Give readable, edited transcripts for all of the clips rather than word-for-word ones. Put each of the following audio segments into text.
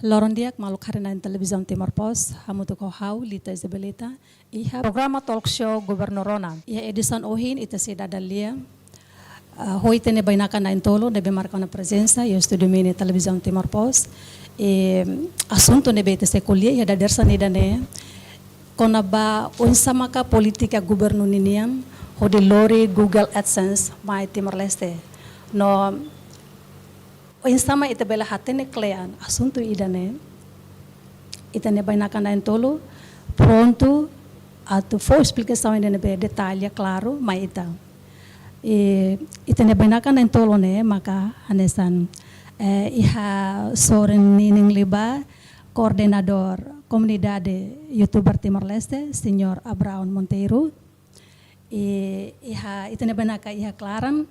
Lorondiak maluk harina in televisão Timor Pos, hamutu ko hau lita Isabelita, iha programa talk show gobernorona. Iha edison ohin ita si dadalia. Hoi tene bainaka na intolo, nebe marca na presença, e o estúdio mini televisão Timor Pos. Assunto nebe ita se colher, iha dadersa nidane. Kona ba unsama ka politika gubernur ninian, hodi lori Google AdSense mai Timor Leste. No insama ita bela hatene klean assunto idane itane bainaka na intolo pronto a tu for explicação ainda be detalhe claro mas itane bainaka na intolo ne maka hanesan iha soren nining liba coordenador comunidade youtuber Timor Leste senhor Abraão Monteiro iha itane bainaka iha claran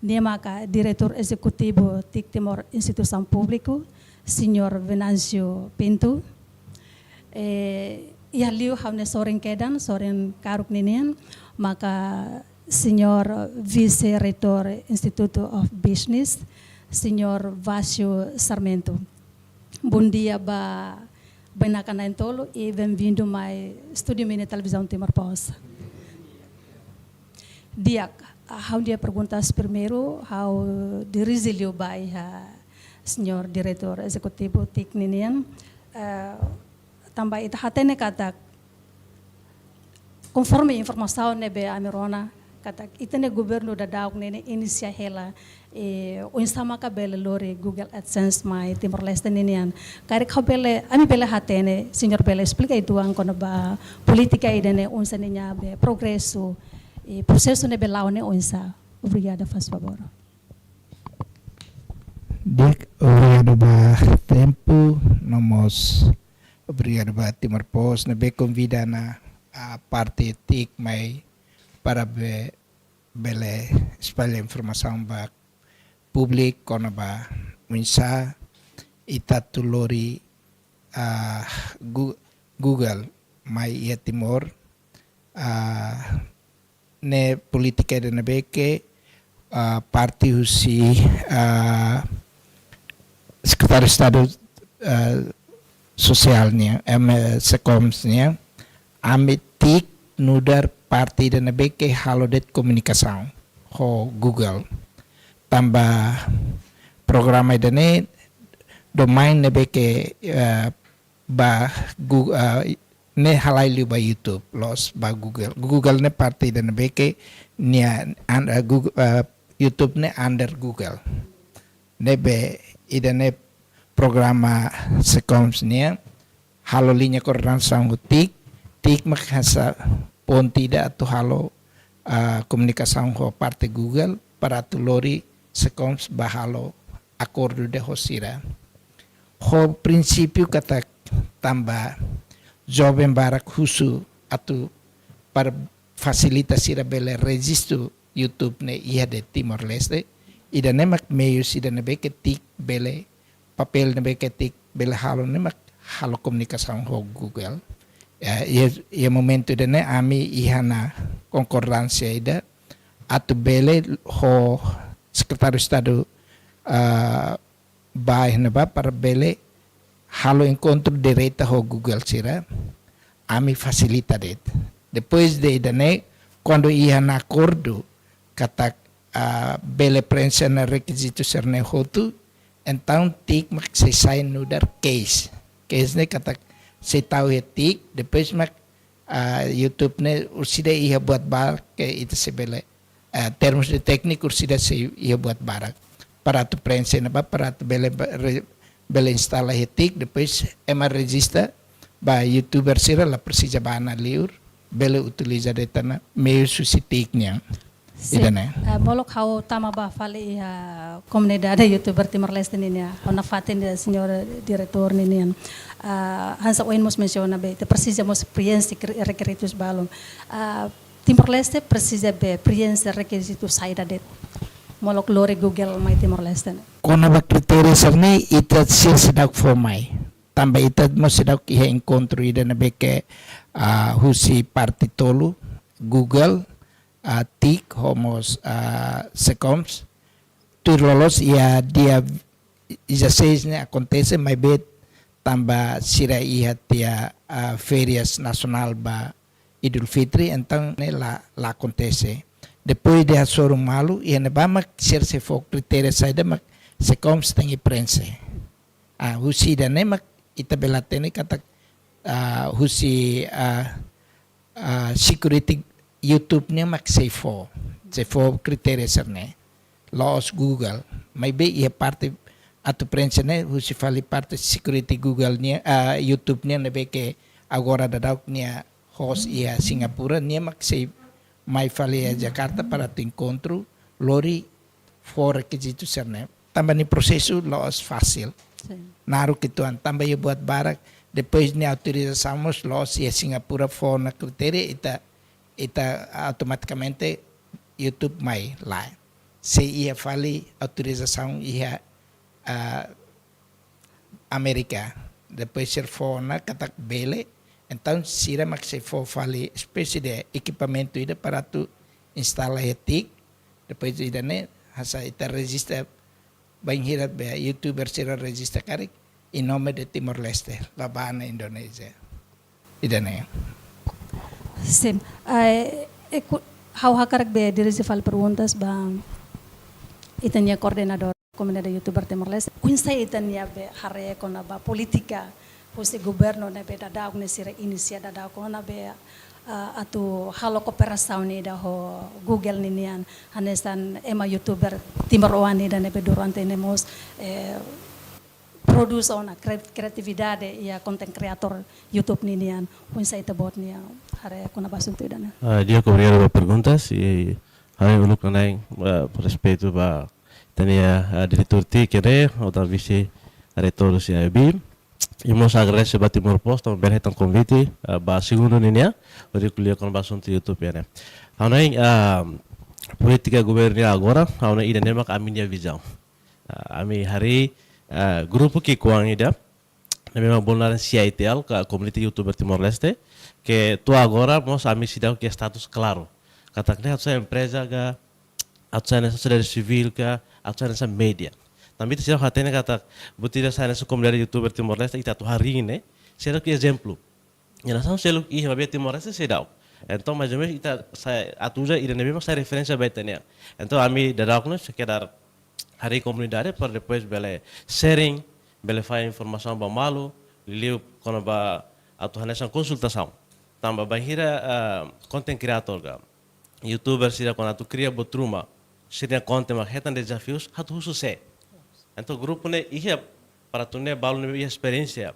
dia maka diretor executivo TIC Timor Instituição Público, Senhor Venancio Pinto. Ia liu haune soren kedan, soren karuk ninian, maka Senhor Vice-Reitor Instituto of Business, Senhor Vasio Sarmento. Bom dia ba benakana entolo e bem-vindo mai Estúdio Mini Televisão Timor Pos. Diak. How dia perguntas primeiro, how dirizilio by senhor diretor executivo TIC ninian, tambah ita hatene kata, conforme informação nebe amirona, kata itene governo da daog nene inicia hela, o insama kabele lori Google AdSense mai Timor Leste ninian, kare kabele, ami bele hatene, senhor bele explica itu ang kono ba politika idene unsa ninya be progresso. Processo ne belaune onsa. Obrigada, faz favor. Dik, obrigado ba tempo, nomos obrigado ba Timor Pos, na be convida na a parte TIC mai para bele espalhar informação ba public kono ba unsa itatulori Google mai ia Timor ne politika de nebeke parti usi Secretário de Estado Socialnya Secomsnya amitik nudar parti de nebeke halodet komunikação ho Google tambah programa idane domain nebeke ba Google ne halai liu ba YouTube los ba Google ne parti dan beke nia Google YouTube ne under Google ne be idane programa sekoms nia halo linya koran sang tik makasa pon tidak atau halo komunikasi ho parti Google para tu lori sekoms ba halo akordo de hosira ho prinsipio kata tambah jovem barak husu atau para fasilitasi bele registro YouTube ne ia de Timor Leste ida nemak meius ida nebeke tik bele papel nebeke tik bele halo nemak halo komunikasi ho Google ia momento ida ne ami ihana konkordansia ida atau bele ho Sekretaris Estado baik neba para bele halo encontro direto ho Google sira ami facilita det depois de idane quando ia na acordo kata bele prensa na requisito serne hotu então tik mak se sai no dar case ne kata se tahu tik depois mak YouTube ne ursida ia buat bar ke itu se bele termos de técnico ursida se ia buat barak para tu prensa na ba para tu bela instala hetik depois ema registra ba youtuber sira la precisa bana liur bela utiliza detana meio susitiknya idane Molok hau tama ba fali comunidade youtuber Timor Leste ninia ona fatin de senhor diretor ninian hansa oin mos menciona be te precisa mos experiência requisitos balon Timor Leste precisa be experiência requisitos saída det molok lori Google mai Timor Leste. Kona ba kriteria sarni itat siya sidak formai. Tambah itat mo sidak iha encontro ida na beke husi parti tolu Google TIC homos secoms tu lolos ia dia 16 ne acontece mai bet tambah sira iha tia ferias nasional ba Idul Fitri então né lá acontece depois de Asoro Malu e na bama ser se for critério saída mas se como se tem prensa husi dan né mas itabela tene kata husi security YouTube nya mak se for critério serne laws Google maybe ia parte atau prensa né husi fali parte security Google nya YouTube nya nebe que agora da nya host ia Singapura nya mak se mai fali a Jakarta para tu encontro lori for requisito serne tambah ni proseso laws fácil naruh kituan tambah ia buat barak depois ni autorizamos laws ia Singapura for na kriteria ita automaticamente YouTube mai lá se ia fali autorização ia Amerika depois ser for na katak bele então sira mak se for fali espécie de equipamento ida para tu instalar etik depois ida ne hasa ita register bem hirat be youtuber sira register karik em nome de Timor Leste babana Indonesia ida ne Sim. How hakarak be diri si fal perguntas bang itanya koordinador komunidade youtuber Timor Leste. Kunsa itanya be hare kona ba politika husi governo na be dada ne sira inisia dada kona be atu halo kooperasaun ni da ho Google ni nian hanesan ema youtuber Timor Wani dan be durante nemos produce ona kreatividade ia content creator YouTube ni nian kunsa ita bot ni hare kona basunto dana. Dia obrigado por perguntas e aí o Lucas Nain por respeito ba tenia diretor TIC outra vice reitor do CIB e mos agradece ba Timor Post também berhetan convite ba segundo ninya ori kuliah kon basunto YouTube ya. Nain politika governo agora auna ida nemak aminia visão. Ami hari grupo que kuang ida memang benar CITL ke community youtuber Timor Leste que tu agora mos ami sidau que status claro katakne atsa empresa ga atsa nessa sociedade civil ga atsa nessa media também sidau hatene katak butira sa nessa comunidade youtuber Timor Leste ita tu hari ne será que exemplo yana são selo que mabia Timor Leste sidau então mais ou menos ita atuja ida nebe mas referência betania então ami dadakno sekedar hari comunidade para depois bele sharing bele faz informação ba malu liu kono ba atu hanesan konsultação tamba bahira content creator ga youtuber sira kono atu cria botruma sira content ma hetan desafios hatu sucesso então grupo ne ia para tu ne balu ne experiência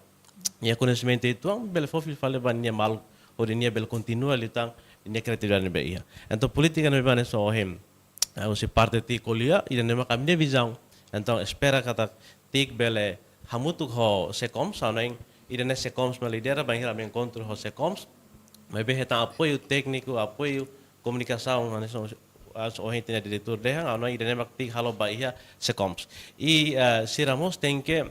ia conhecimento itu bele fofi fale ba nia malu ou nia bele continua litang nia criatividade ne be ia então política ne ba ne so hem se parte ti colia e nem kami ne visão então espera kata tik bele hamutuk ho secoms auneng ida ne secoms ma lidera banhira me encontro ho secoms mas be heta apoio técnico apoio comunicação anesso as ohente ne diretor dehan auneng ida ne mak tik halo bahia secoms e siramos tem que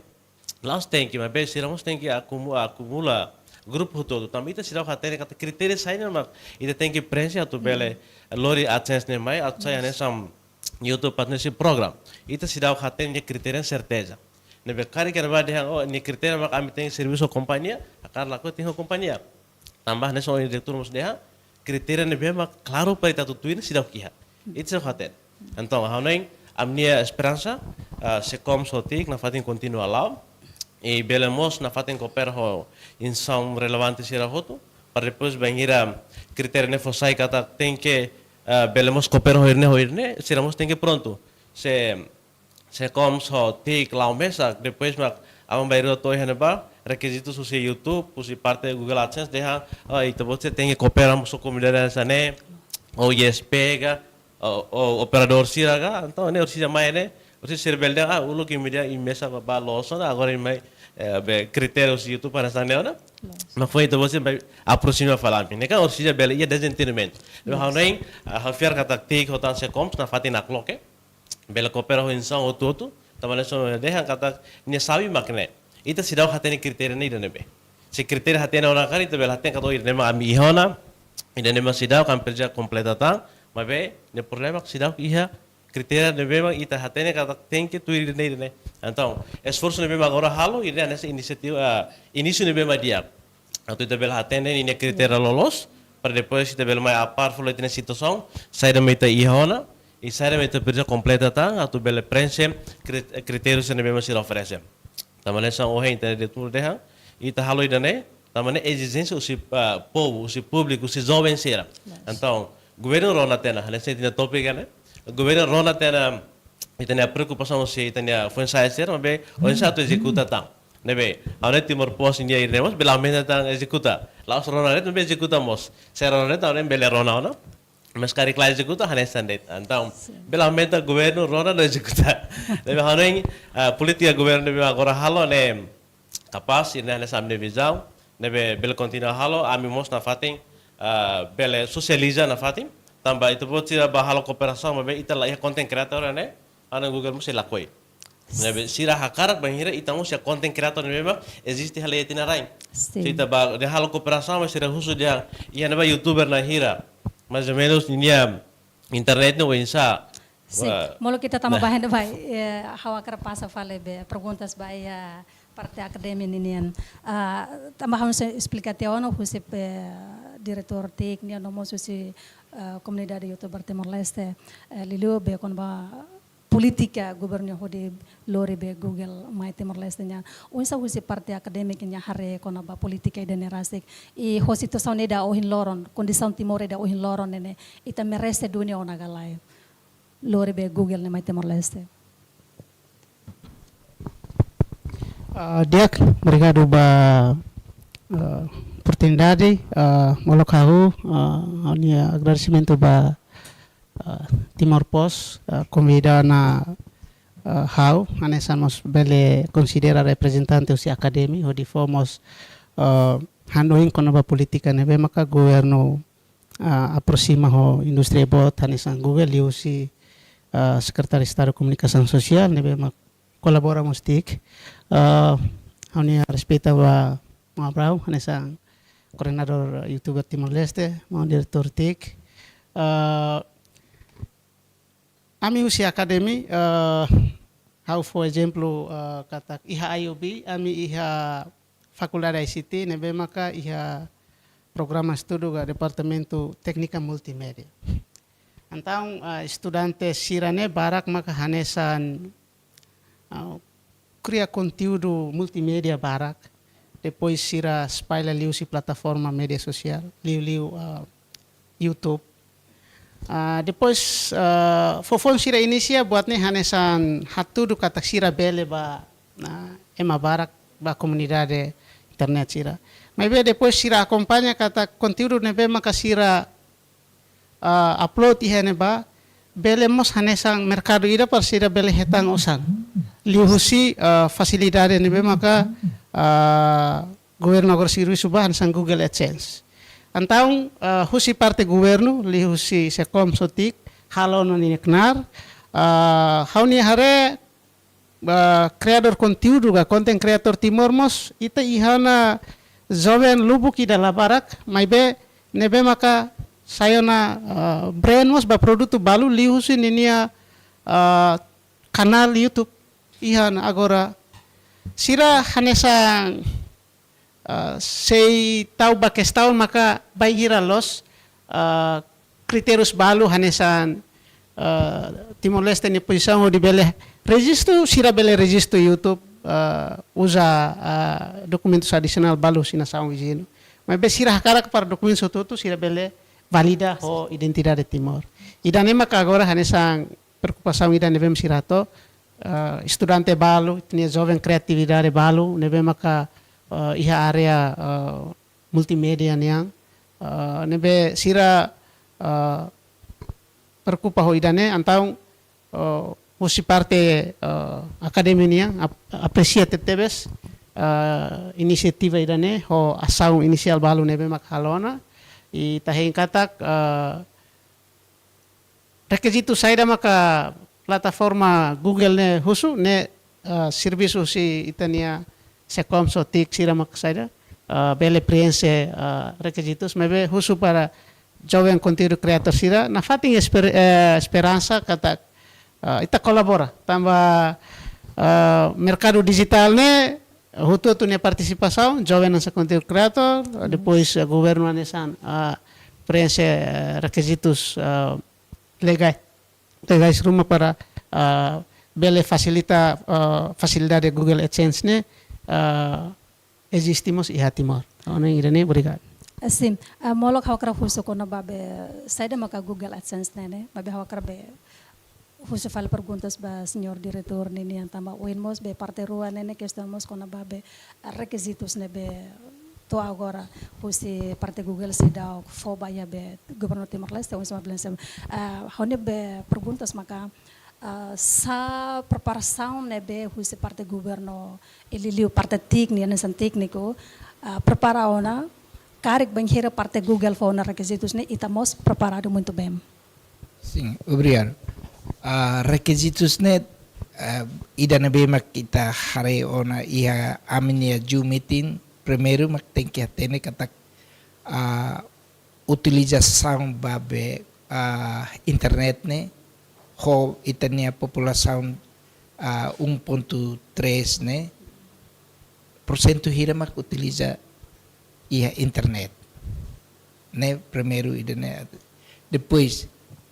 last tem que mas be siramos tem que acumula grupo todo também ita sirau hatene kata kriteria saina mak ida tem que prensa tu bele lori AdSense ne mai atsa ne sam YouTube partnership program ita sirau hatene ne kriteria certeza ne be kari kan ba dehan oh ne kriteria mak ami tem serviço companhia akar laku tem companhia tambah ne so direktur mus deha kriteria ne be mak claro para ita tutuin sirau kiha ita sirau hatene então hauneng amnia esperança se como sotik na fatin continua lá e belemos na fatin cooper ho insam relevante sira hoto para depois venir a critério ne fosai kata tem que belemos cooper hoirne siramos tem que pronto se como so tik lá mesa depois mak am bairo to haneba requisitos su YouTube pusi parte Google AdSense deha itu você tem que cooperar so comunidade sane ou ISP ga o operador siraga então ne orsi mai ne orsi serbelde ulo que media imesa ba loson agora mai be critérios YouTube para sane ona mas foi então você vai aproximar falar né que orsi bela ia desentendimento então hauneng hafiar kata tik hotan se comps na fatina cloque bela coopera ho insan o toto tamale so deha kata ne sabi makne ita sidau hatene kriteria ne ida nebe se kriteria hatene ona kari to bela hatene kato ida ma ami ihona ida ne sidau kan perja completa ta mas be ne problema sidau iha kriteria ne memang ita hatene kata tengke tu ide ne. Então, esforço ne memang agora halo ide nessa iniciativa início ne memang dia. Atau ita bela hatene ini kriteria lolos, para depois ita bela mai apar full ita situação, sai da meta ihona, e sai da meta perja completa tá, atau bela preenche critérios ne memang se oferece. Tamane são o rei de tudo derra, ita halo ide ne, tamane exigência o povo, o público, o jovem será. Então, governo rona tena, nessa tina topik né? Governo rona tena itania preocupação se itania foi ensaio mas o ensaio tu executa tá nebe agora Timor Post india iremos bela mena tá executa lá os rona net nebe executamos se rona net agora bela rona não mas cari claro executa hanesan net então bela meta governo rona não executa nebe hanen política governo nebe agora halo ne capaz ir nessa amne visão nebe bela continua halo ami mos na fatin bela socializa na fatin tambah itu buat sira bahalo kooperação mas ita lá content creator né ana Google mo sila koi nebe sira hakarak banhira ita mo sia content creator nebe existe hal yatina rain sita ba de halo kooperação mas sira husu dia ia neba youtuber na hira mais ou menos niya internet no insa Molo kita tama bahan vai hawa kara passa fale be perguntas vai parte academia ninian tambah harus explicação no huse diretor teknik no mo susi comunidade youtuber Timor Leste lilu be kon ba politika gubernur hodi lori be Google mai Timor Leste nya unsa husi parte akademik nya hare kona ba politika ida nerasik I hosi to saune da ohin loron kondisão Timor da ohin loron nene ita mereste dunia ona galai lori be Google ne mai Timor Leste Diak obrigado ba oportunidade molokahu ania agradecimento ba Timor Post convida na how anesamos bele considera representante usi academy hodi fomos handoin kono ba politika nebe maka governo aproxima ho industria bot anesan Google usi secretario de Estado de Comunicação Social nebe mak colaboramos tik ania respeita ba Abrao anesan coordenador youtuber Timor Leste mau diretor tik Ami usi academy, how for example kata iha IOB, ami iha faculdade ICT, nebe maka iha programa estudo ga departamento técnica multimédia. Então estudantes sirane barak maka hanesan cria conteúdo multimédia barak, depois sira spila liu si plataforma media sosial, liu YouTube. Depois fofon sira inicia buatnya hanesan hatu do katak sira bele ba ema barak ba comunidade internet sira. Mas depois sira acompanha kata conteúdo nebe maka sira upload ihene ba bele mos hanesan mercado ira par sira bele hetang osan. Lihusi facilidade nebe maka governo agora siru subah hanesan Google AdSense. Então, husi parte governo, li husi sekom sotik, halo no nineknar, hauni hare creador conteúdo ga content creator Timor mos, ita ihana jovem lubuk ida labarak, maibe nebe maka sayona brand mos ba produto balu li husi ninia kanal YouTube ihana agora sira hanesan sei tau ba questão maka vai hira los critérios balu hanesan Timor Leste ni posição di bele registro sira bele registro YouTube usa documentos adicional balu sina saung izino mas be sira hakarak para documentos tutu sira bele valida ho identidade Timor idane maka agora hanesan preocupação ida nevem sirato estudante balu tinha jovem criatividade balu neve maka iha area multimedia niang nebe sira perkupa ho idane antau musi parte academia niang apreciate tebes inisiativa idane ho asau inisial balu nebe mak halona I tahin katak requisito saida maka plataforma Google ne husu ne serviço si itania Secom sotik sira maksaida bele preenche requisitos mebe husu para jovem conteúdo creator sira na fating esperança kata ita kolabora tambah mercado digital ne hutu tu ne participação jovem nessa conteúdo creator depois governo anesan preenche requisitos legais rumah para bele facilita facilidade Google AdSense ne existimos e Timor. Ona irene obrigado. Assim, molok hawakra huso ko na babe saida maka Google AdSense nene, babe hawakra be huso fal perguntas ba senhor diretor nini yang tamba uinmos be parte rua nene que estamos com na babe requisitos ne be to agora husi parte Google se dá foba ya be governador Timor-Leste uns mablensem hone be perguntas maka sa preparação ne be husi parte governo eliliu parte técnica nessa técnico prepara ona Karik banheira parte Google fauna requisitos ne estamos preparado muito bem. Sim, obrigado. Requisitos ne ida na bem kita hari ona ia aminia Zoom meeting primeiro mak tem que atender kata utilização babe internet ne ho itania população 1.3 ne porcento hira mak utiliza ia internet, né? Primeiro internet, depois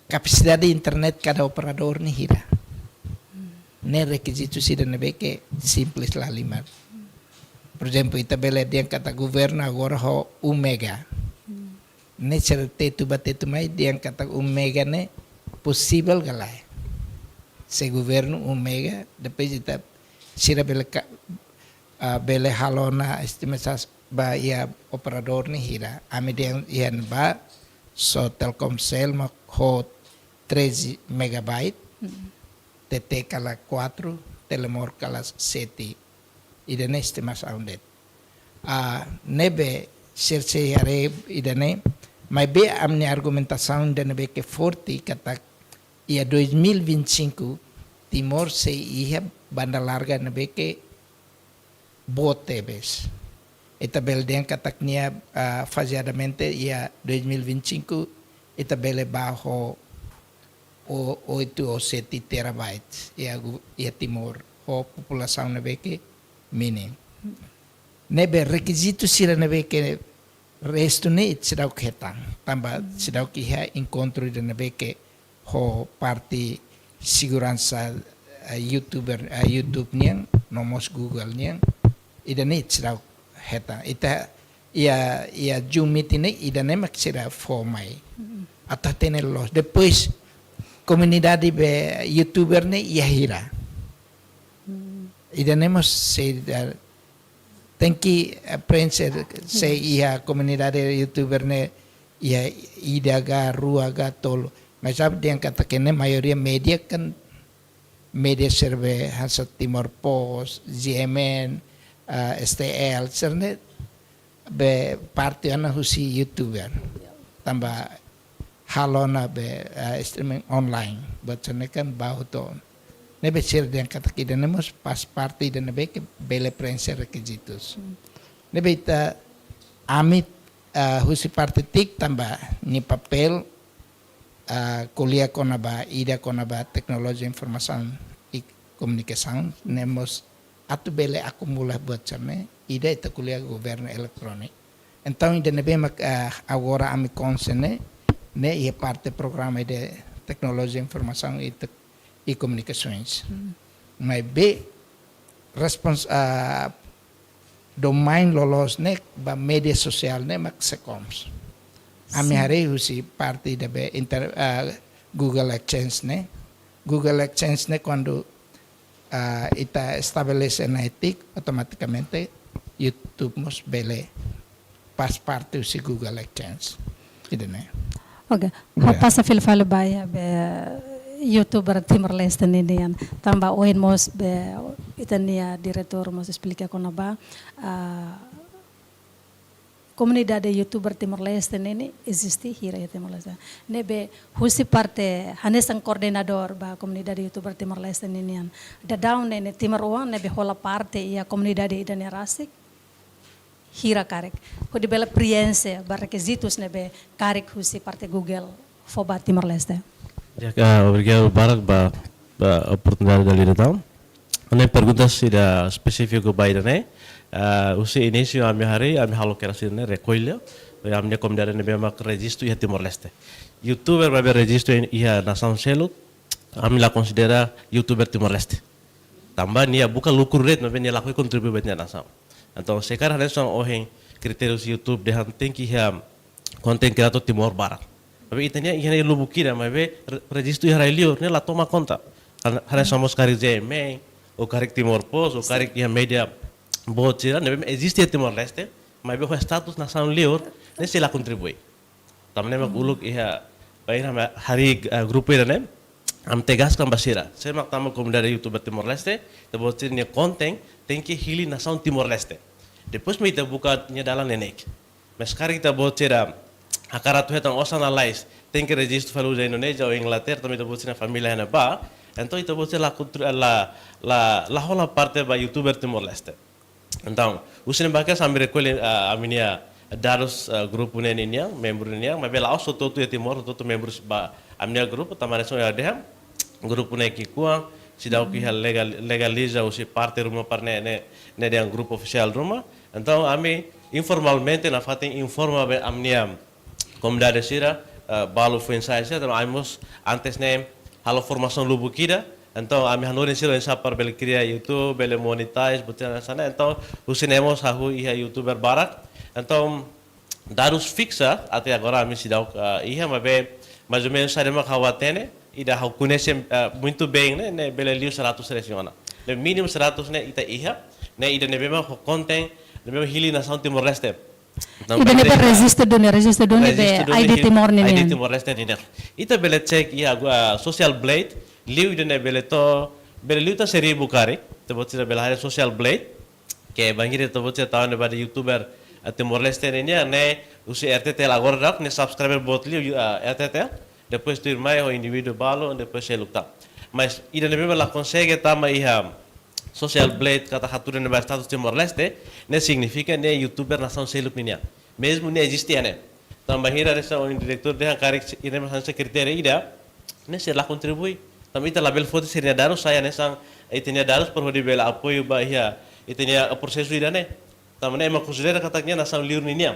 capacidade de internet cada operador ni hira, né? Requisitos hira ne que simples lá lima. Por exemplo, itabela dia kata governo agora ho 1 mega, né? Cerita tu bate tu mai dia kata 1 mega ne possível galai. Se governo 1 mega, depois ita sira bela bela halona estimasi ba ia operador ni hira amidian ian ba so Telkomsel mak ho 13 megabyte TT kala 4 Telemor kala 7 idane estimação det nebe serse yare idane mai be amni argumentação de nebe que forte kata ia 2025 Timor se ia banda larga nebe que bote bes Itabel dia kataknya faseadamente ia 2025 itabele bajo 8 ou 7 terabytes ia Timor o população nebe que minim nebe requisitos sira nebe que resto ne será o que tang tambah será o que ha encontro de nebe que ho parte segurança YouTube niang nomos Google niang idane será heta ita ia Zoom meeting ida nemak sira formai atau tener los depois comunidade be youtuber ne ia hira ida nemos se tem que aprender se ia comunidade youtuber ne ia ida ga rua ga tolo mas sabe dia kata kene maioria media kan media serve Hasat Timor Post GMN STL cerne be parte ana husi youtuber tambah halona be streaming online buat cerne kan bahu to nebe cer yang kata kita nemos pas parte dan nebe ke bele prensa requisitos nebe ita amit husi parte tik tambah ni papel kuliah konaba ida konaba teknologi informasi komunikasi nemos atu bele acumula buat cerne ida ita kuliah governo elektronik então ida nebe mak agora ami consene ne ia parte programa de teknologi informasi e comunicações mas be domain lolos ne ba media sosial ne mak secoms ami hari husi parte de be Google AdSense ne quando ita estabelece na etik automaticamente YouTube mos bele pas parte usi Google AdSense ida ne Oke, passa fil falo baya be YouTuber Timor-Leste ninian tambah oin mos be itania diretor mos explica kona ba comunidade YouTuber Timor-Leste nini existe hira ya Timor-Leste nebe husi parte hanesan koordinador ba comunidade YouTuber Timor-Leste ninian da down nene Timor-Uang nebe hola parte ia comunidade idane rasik hira karek ho di bela priense ba requisitos nebe karek husi parte Google foba Timor-Leste Ya, obrigado Barak ba oportunidade da lida então. Ane perguntas sida específico baida né. Usi início a minha hari, a minha halo kera sida né recolha. A minha comunidade ne bema registro ia Timor Leste. YouTuber vai registro ia nação selo. A minha considera YouTuber Timor Leste. Tambah nia buka lucro rate mas nia lakoi contribui banyak nação. Então sekarang ada são oheng kritérios YouTube dehan tem que ia konten kreator Timor Barat. Tapi itanya ia lubu kira mas registro ia railio ne la toma conta. Ada somos cari JMA o cari Timor Post o cari ia media bocira ne existe Timor Leste mas o status nação lior ne sila contribui. Tamne mak uluk ia baira hari grupo ira ne am tegaskan basira. Saya mak tamu komunidade YouTuber Timor Leste, tebocir nia konten tem que hili nação Timor Leste. Depois me buka nia dalam nenek. Mas sekarang kita bocir a cara tu hetang osan alais tem que registro falu da Indonesia ou Inglaterra também tebocir na família hena ba. Então itu bocir la hola parte ba YouTuber Timor Leste. Então, usin bakas am recolhe a minha dados grupo nenia, membro nenia, mas bela osso todo ya Timor, todo membros ba a minha grupo tamane so ya deham. Grupo ne kikuang sidau ki legaliza usi parte rumah parne ne dia grupo oficial rumah. Então ami informalmente na fatin informa be amnia comunidade sira balu foi ensaio então amos antes ne halo formação lubu kida. Então ami hanorin sira ensa par bel kriya YouTube bel monetize butana sana. Então usinemos hahu ia YouTuber barat. Então dados fixa até agora ami sidau ia mabe mais ou menos sarema kawatene ida hau conhece muito bem né belelio 100 seleciona no mínimo 100 né ita iha né ida ne bema contém ne bema hili nação Timor Leste ida ne resiste done be ID Timor ne ID Timor Leste ne ita bele check ia social blade liu ida ne bele to belelio ta seri bukari te botira belare social blade que bangire to botira tahu ne bade YouTuber Timor Leste ne usi RTT agora rak ne subscriber bot liu RTT depois tu irmão o indivíduo balo depois se lutar mas ida ne bela consegue tama iha social blade kata hatura ne status Timor Leste ne significa ne YouTuber nação seluk ninya mesmo ne existe ne tambah hira resa o diretor de karik ine mas secretaria ida ne se la contribui também ita label foto seria daros saya ne sang itenya daros por hodi bela apoio ba iha itenya prosesu ida ne tamane ema considera kataknya nação liur ninya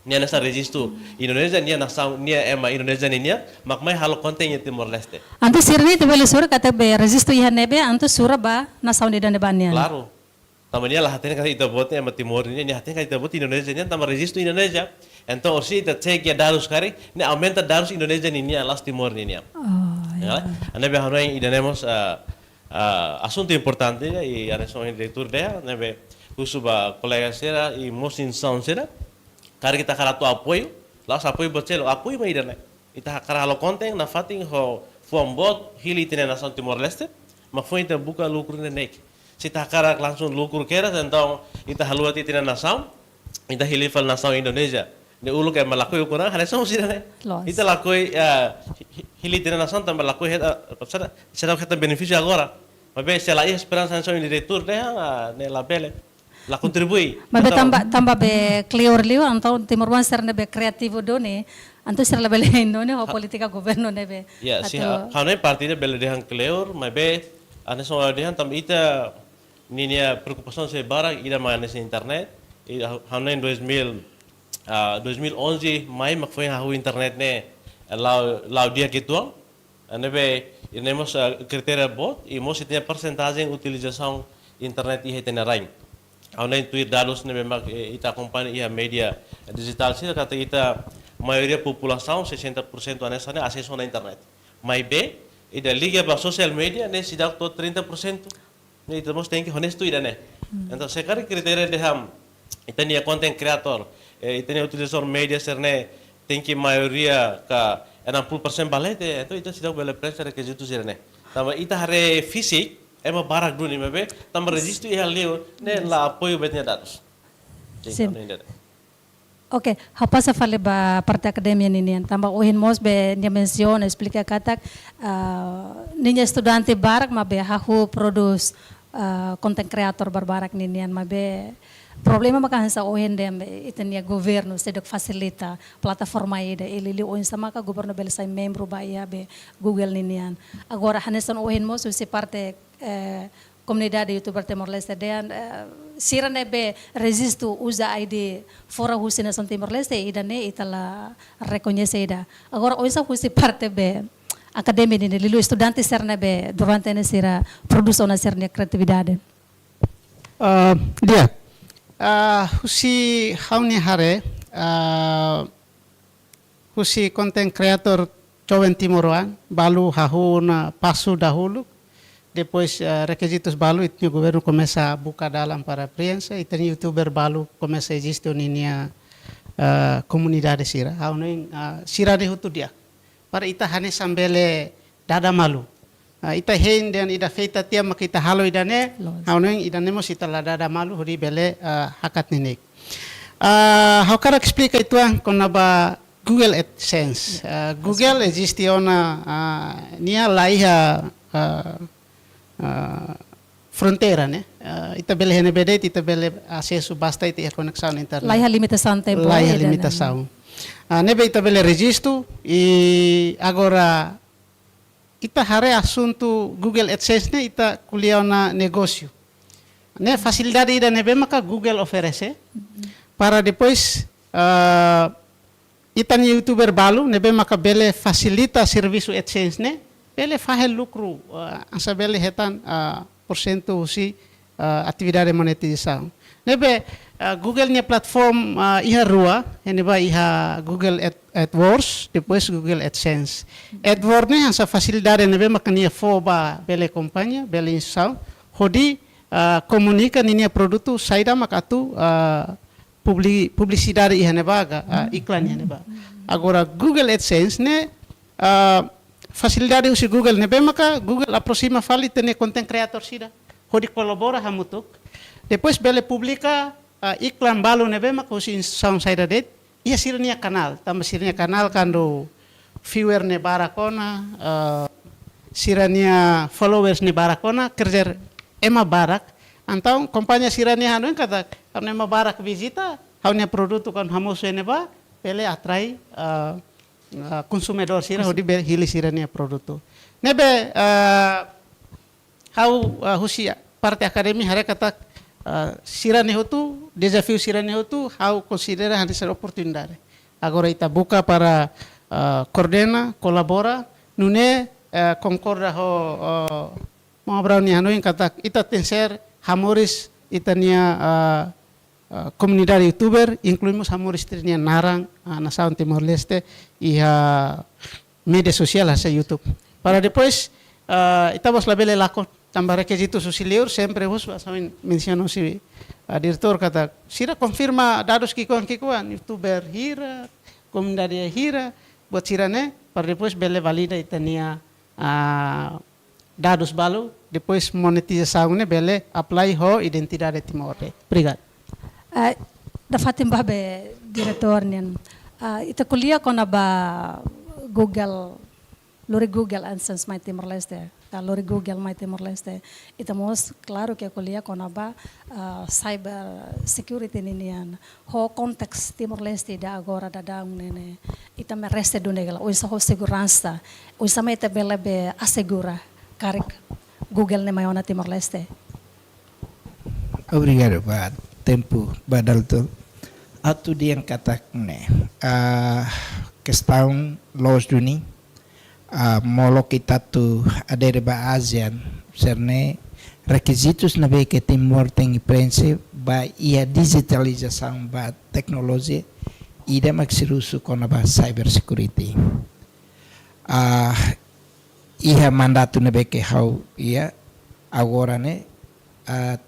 nia nasa registro Indonesia nia nação nia ema Indonesia nia makmai halo konten Timor Leste. Anto sirni te bele sura kata be registro ia nebe anto sura ba nação de dane banian. Claro. Tamania lah haten kata ita bote ema Timor nia haten kata ita bote Indonesia nia tama registro Indonesia. Então orsi ita check ya dados kari nia aumenta dados Indonesia nia las Timor nia. Oh. Ya. Anabe hanoi idanemos assunto importante e aneson diretor dea anabe usuba colega sera e mosin sound sera. Kari kita karatu apoio, laos apoio bocelo, apoio mai dana. Ita karalo konten na fating ho fombot hili tene nação Timor Leste, mas foi então buka lucro nenek. Se ita kara langsung lucro kera, então ita haluati tene nação, ita hili fal nação Indonesia. Ne ulu kaya malakoi ukuran, hanya sama sih dana. Ita lakoi hili tene nação tambah lakoi será kita benefício agora. Mas bem, se lá ia esperança nação diretor deh, ne labele. La contribui. Mas tambah be clear liu antau Timor Leste ne be kreativo done, anto ser label Indone ho politika governo ne be. Ya, si hanai partida bele dehan clear, mas be ane so dehan tam ita ninia preocupação se bara ida manes internet. Hanai 2011 mai mak foi hahu internet ne lau dia gitu. Ane be iremos kriteria bot e mos tinha porcentagem utilização internet e hetena rain. Online Twitter dados ne memang ita companhia media digital sih kata ita maioria população 60% anesane acesso na internet. Mas be ida liga ba social media ne sidak to 30%. Ne ita mos tem que honesto ida ne. Então sekarang kriteria deham ita nia content creator ita nia utilizator media serne tem que maioria ka 60% balete então ita sidak bela pressa requisito serne. Tama ita hare fisik ema barak duni mebe tambah registro ia leo ne la apoio betnya dados. Sim. Ok, apa sa fale ba parte academia nini tambah ohin mos be nia menciona explica katak ninya estudante barak mabe hahu produce content creator barbarak ninian mabe problema maka hansa ohen dem itania governo sedok facilita plataforma ida ilili oin sama ka governo bel sai membro ba ia be Google ninian agora hanesan ohen mo susi parte comunidade youtuber Timor Leste dan sirane be resisto usa ID fora husina son Timor Leste ida ne itala reconhece ida agora oisa husi parte be academia ni lilu estudante serna be durante ne sira produção na serna criatividade dia husi hauni hare husi content creator Joven Timoruan balu hahuna pasu dahulu depois requisitos balu itu governo começa a buka dalam para prensa e tem youtuber balu começa a existir ninia comunidade sira hauni sira de hutu dia para ita hane sambele dada malu ita hein dan ida feita tia maka ita halo idane hauneng idane mo sita la dada malu hori bele hakat ninik how kara explica itu kona ba Google AdSense Google existe ona nia laiha fronteira né ita bele hene bede ita bele acesso basta ita conexão internet laiha limitação tempo laiha limitação nebe ita bele registro e agora ita hare assunto Google AdSense ne ita kuliah na negócio. Ne facilidade ida nebe maka Google oferece para depois ita ni youtuber balu nebe maka bele facilita serviço AdSense ne bele fahe lucro asa bele hetan porcento si atividade monetização. Nebe Google nya platform iha rua, ini ba iha Google AdWords, depois Google AdSense. AdWords ne asa facilidade nebe makania foba bele companhia, bele instituição, hodi comunica ninia produto saida makatu publicidade iha neba iklan iha neba. Agora Google AdSense ne facilidade usi Google nebe maka Google aproxima fali tene content creator sida, hodi colabora hamutuk. Depois bele publica iklan balu nebe maka usi sound saida det ia sirnia kanal tambah sirnia kanal kando viewer ne barakona sirania followers ne barakona kerja ema barak antau kompannya sirania hanu kata karena ema barak visita haunya produto kan hamoso neba bele atrai consumidor sira hodi bele hili sirania produto nebe hau husia parte akademi hare kata sirane hotu desafio sirane hotu how considera essa oportunidade agora ita buka para coordena colabora nune concorda ho mau brownie hanu kata ita tenser hamoris itania comunidade youtuber incluímos hamoris tenia narang nação Timor Leste e media social asa YouTube para depois ita vos labele lakon tambah requisitos auxiliar sempre vos mencionou si diretor kata sira confirma dados kikuan youtuber hira comunidade hira buat sirane para depois bele valida itania dados balu depois monetização ne bele apply ho identidade Timor Leste. Obrigado. Dafatin babe diretor nian ita kuliah kona ba Google lori Google AdSense mai Timor Leste. Lori Google mai Timor Leste. Itamos claro que kuliah kona ba cyber security ninian. Ho konteks Timor Leste da agora da daung nene. Ita me reste do negala. Oisa ho segurança. Oisa mai te bele be assegura karik Google ne mai ona Timor Leste. Obrigado Pak tempo badal tu. Atu dia kata ne questão los duni molo kita tu ada ba ASEAN serne requisitos na be que Timor tem prensa ba ia digitalização ba teknologi ida maksirusu kona ba cyber security iha mandato na be que how ia agora ne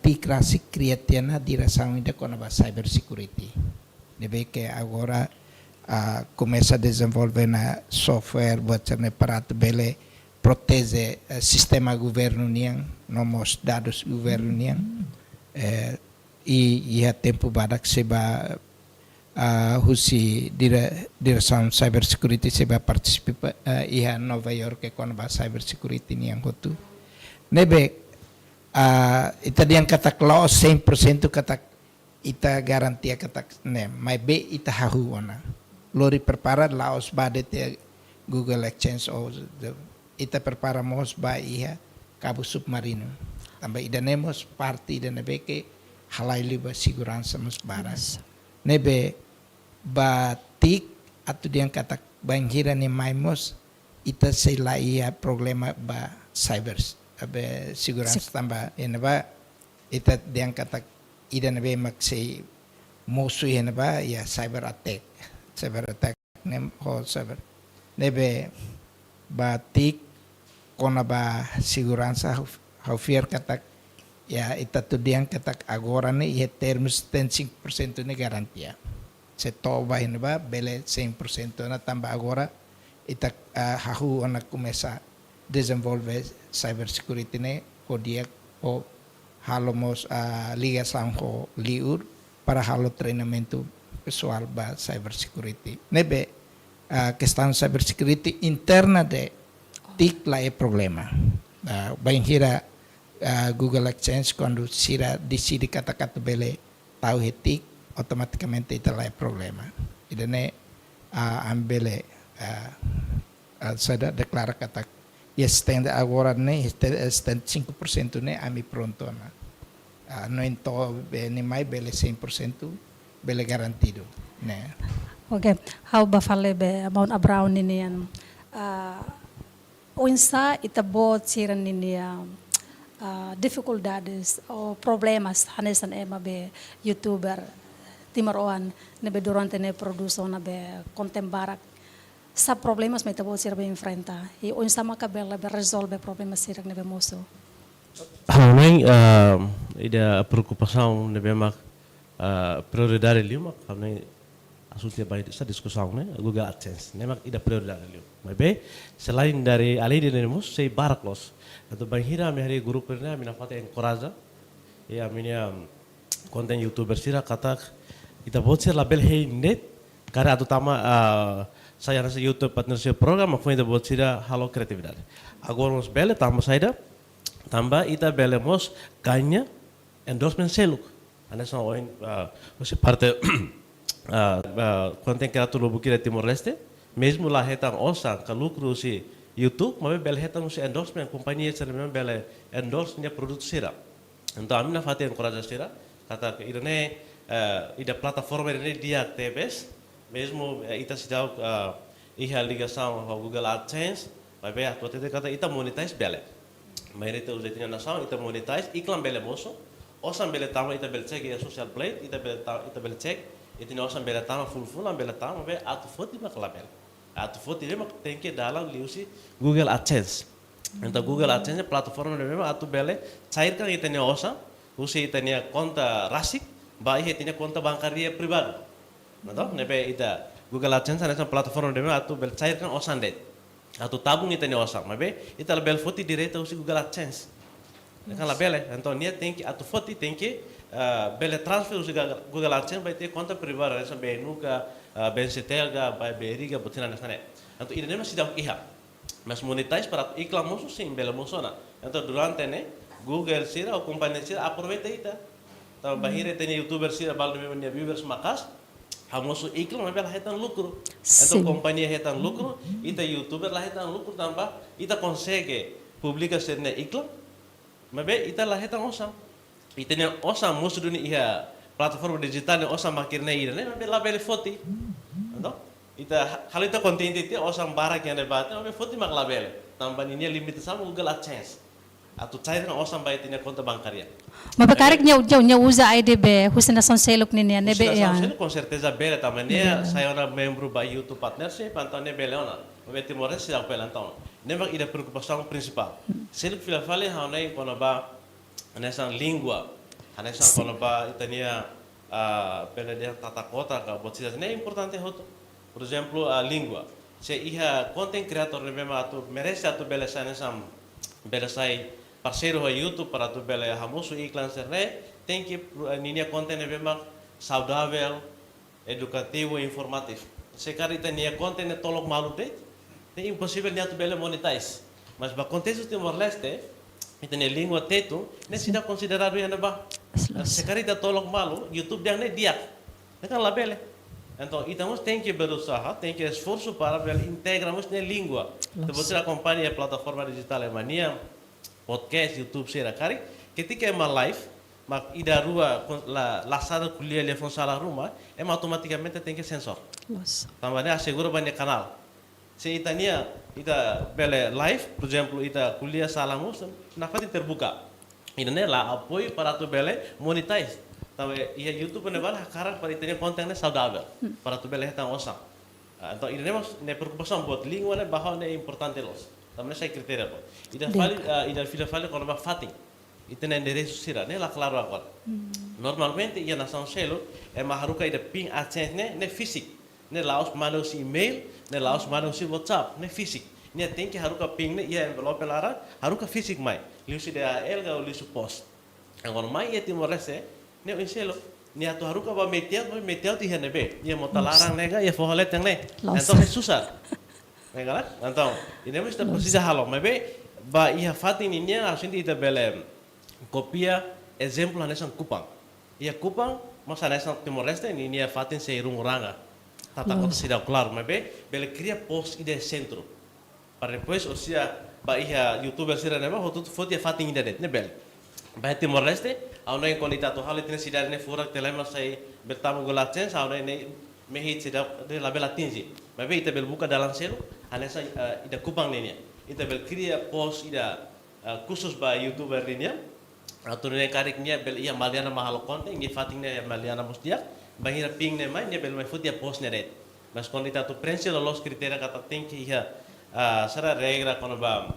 tikrasi kriatiana direção ida kona ba cyber security nebe que agora começa a desenvolver na software buat para bele protege sistema governo niang nomos dados governo niang e tempo badak seba husi direção cyber security seba participa Nova York con ba cyber security niang hotu nebe ita diang katak laos 100% katak ita garantia katak ne mai be ita hahu ona lori prepara laos badet ya Google Exchange o ita prepara mos ba iha cabo submarino tambah idanemos parti dan nebeke halai liba segurança mos baras nebe batik atau diang katak banghira ni maimos ita sila ia problema ba cyber abe segurança tambah ena ba ita diang katak ida nebe maksay musuh ena ba ya cyber attack nem ho cyber nebe batik kona ba segurança haufier katak ya ita tu diang katak agora ne ia termos 5% ne garantia se toba ena ba bele 100% na tambah agora ita hahu ona começa desenvolver cybersecurity ne ko dia ko halomos ligação ko liur para halo treinamento pessoal ba cybersecurity nebe questão cybersecurity interna de TIC lá é problema bem hira Google Exchange quando sira decide kata-kata bele tahu TIC automaticamente itu lah problema idane ambele sada declara kata ya stand agora ne stand 5% ne ami pronto na no ento ni mai bele 100% bele garantido ne. Okay, how ba fale be amount abraw nini yan unsa itabot siran nini dificuldades o problemas hanesan ema be YouTuber Timor-Oan nebe durante ne produso na be contembarak sa problemas may tabo sira be enfrenta e unsa makabela be resolve problemas sira nebe moso. Hamneng ida preocupação nebe mak prioridade lima hamneng assunto baik sa discussão né Google AdSense nemak ida prioridade lima. Mas be selain dari além de nemos sei baraklos atau banhira me hari grupo ne mina fate encoraja e a minha konten YouTuber sira katak ita botser label hey net karena atu tama saya nasa YouTube partnership program aku ida botsira halo kreatividade agora mos bele tamba saida tamba ita bele mos ganha endorsement seluk anda são oin você parte konten kreator lobo kira Timor Leste mesmo lá hetang osa ka lucro si YouTube mas bele hetang si endorsement companhia serem bele endorse nya produto sira então a minha fate encoraja sira kata irene ida plataforma ini dia TVS mesmo ita sidau iha ligação ao Google AdSense vai ver a tua kata ita monetize bele mas ita usa tinha nação ita monetize iklan bele moço osam bele tama ita bele check e social plate ita bele check ita não osam bele tama full bele tama be atu foti makla bele atu foti dia mak tem que dalam liusi Google AdSense então Google AdSense plataforma memang atu bele cairkan ita ne osam usa ita ne conta rasik baik tinha conta bancária privada, não? Nebe ida Google AdSense essa plataforma deve atu bel cairkan osande, atu tabung ita ne osam, mas be ita bel foto direto usi Google AdSense, kan la bele, então nia tem que atu foto tem que bele transfer usi Google AdSense vai ter conta privada, essa be nunca ben setelga, vai beriga botina nessa né, então ida nem masih dah iha, mas monetize para iklan musuh sim bele musona, então durante ne Google sira ou companhia sira aproveita ita. Tahu bahire tanya YouTuber sih abal memang viewers makas, hamusu iklan mabel hetan lucro, atau kompanhia hetan lucro, ita YouTuber lah hetan lucro tambah, ita consegue publicar serna iklan, mabe ita lah hetan osam, ita nya osam musuh dunia iha platform digital nya osam akhirnya ida nih mabe label foti, atau ita hal itu konten itu osam barak yang debatnya mabe foti mak label, tambah ini limit sama Google AdSense. Atau cairkan osam baik tinha conta bancária. Mabakarik nya usa IDB, husna son seluk niya nebe ya. Com certeza bela também, saya orang membro ba YouTube partnership, então ne bela ona. Mas Timor Leste já pela então. Nema ida preocupação principal. Seluk fila fale haunai quando ba nessa língua, nessa quando ba itania pela dia tata kota ka botida ne importante hoto. Por exemplo, a língua. Se iha content creator nema atu merece atu bela sa nessa bela sai parceiro ho YouTube para tu bela hamusu iklan serre tem que ninia content memang saudável, educativo e informativo. Sekarang kita nia content tolong malu deh, é impossível nia tu bela monetize. Mas ba contexto Timor Leste, itane língua teto, ne sida considerado yana ba. Sekarang kita tolong malu, YouTube dia ne dia. Kan labele. Então, estamos tem que berusaha, tem que esforço para integrarmos na língua. Então, você acompanha a plataforma digital mania, podcast, YouTube, será cari. Ketika é uma live, mas ida rua la sala kuliah telefon sala rumah, automaticamente tem que sensor. Também assegura banyak canal. Se itania ita bele live, por exemplo, ita kuliah salamus, nafa terbuka. Ini lah apoio para tu bele monetize. Também ia YouTube ne bala sekarang para itania kontennya saudável, para tu bele tang osam. Então ini mas ne preocupação buat língua ne bahwa ne importante los. Também saya kriteria po. Ida fila fale kalau bah fating. Itu ne endereço sira ne la claro agora. Normalmente ia na São Selo maharuka ida ping AdSense ne fisik. Ne laos manusia email, ne laos manusia WhatsApp, ne fisik. Ne tem que haruka ping ne ia envelope lara, haruka fisik mai. Liusi DHL ga liusi post. Agora mai ia Timor-Leste ne inselo ni atu haruka ba metiau ti hanebe ia motalarang nega ia fohalet yang ne então é susah nega então ini mesti precisa halo mebe ba ia fatin ini asin ita bele copia exemplo hanesan Kupang ia Kupang mas hanesan Timor-Leste ini ia fatin se ranga tata kota sida claro mebe bele cria post ide centro para depois ou seja ba ia youtuber sira neba hotu foto ia fatin ide ne bele ba Timor-Leste Auna yang konita tu hal itu sidar ne furak telema saya bertamu gulaten auna ini mehit sidar de la bela tinji. Tapi ita bel buka dalam selo, anesa ida Kupang ini. Ita bel kria post ida khusus ba YouTuber ini. Atau ne kariknya bel ia maliana mahal konten, ini fatingnya maliana mustia. Bahira ping ne mai, ne bel mai futia post ne red. Mas konita tu prensa los kriteria kata tinggi ia sara regra kono ba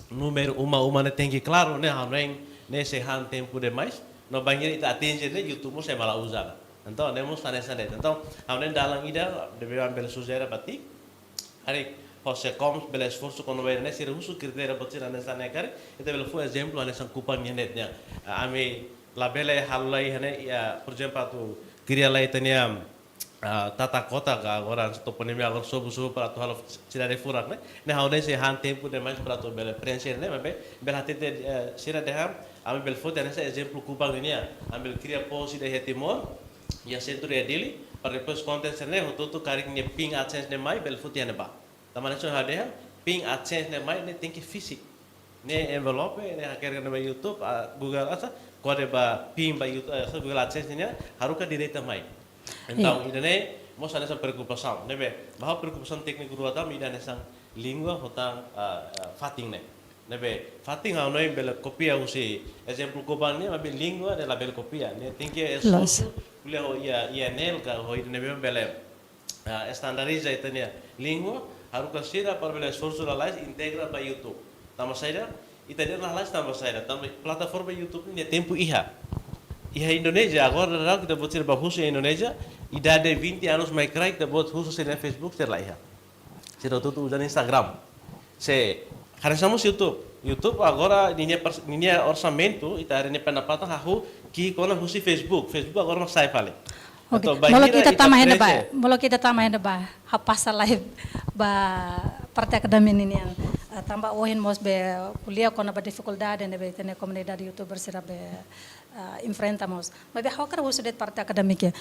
número uma ne tinggi claro ne auna nesse han tempo demais no banheiro ita atinge ne YouTube saya malah usar então nemos sanesane então aune dalang ida debe ambil sujeira batik hari você comes bel esforço quando vai nesse uso critério botir nesane kare itu bel fu exemplo anesan Kupang netnya ami la bele halai hane ya por exemplo tu queria lá itania tata kota ga agora toponimi agora sobu para tu halo cidade furak ne haune se han tempo demais para tu bel prensa ne mabe bel hatete sira deham ami bel foto nessa exemplo Kupang ini ya ambil cria post de Timor ya centro ya dili para depois konten sene tu karik ne ping AdSense ne mai bel foto ya ne ba tamane so hade ping AdSense ne mai ne tem que fisik ne envelope ne haker ne YouTube Google asa kode ba ping ba YouTube Google AdSense ne haruka direita mai então idane mo sana sa preocupação nebe bahwa preocupação teknik guru atam idane sang língua hotang fating ne nebe fating au noi bela copia usi exemplo Kupang ne mabe língua de la bela copia ne tem que esforço kuliah ho ia nel ka ho nebe bela estandariza itania língua haruka sira para bela esforço la lais integra pa YouTube tama saida itania la lais tama saida tama plataforma YouTube ne tempo iha Indonesia agora kita buat sira bahasa Indonesia idade 20 anos mai krai kita buat khusus di Facebook serla iha sira tu usan Instagram se Harusamos YouTube agora ninha orçamento ita ini pendapatan hahu ki kona husi Facebook agora mas sai fale. Oke. Kalau kita tamahin ba hapasa live ba parte akademi ini yang tambah ohin mos be kuliah kona ba dificuldade ne be tene comunidade youtuber sira be enfrentamos. Mas be hawkar husudet parte akademik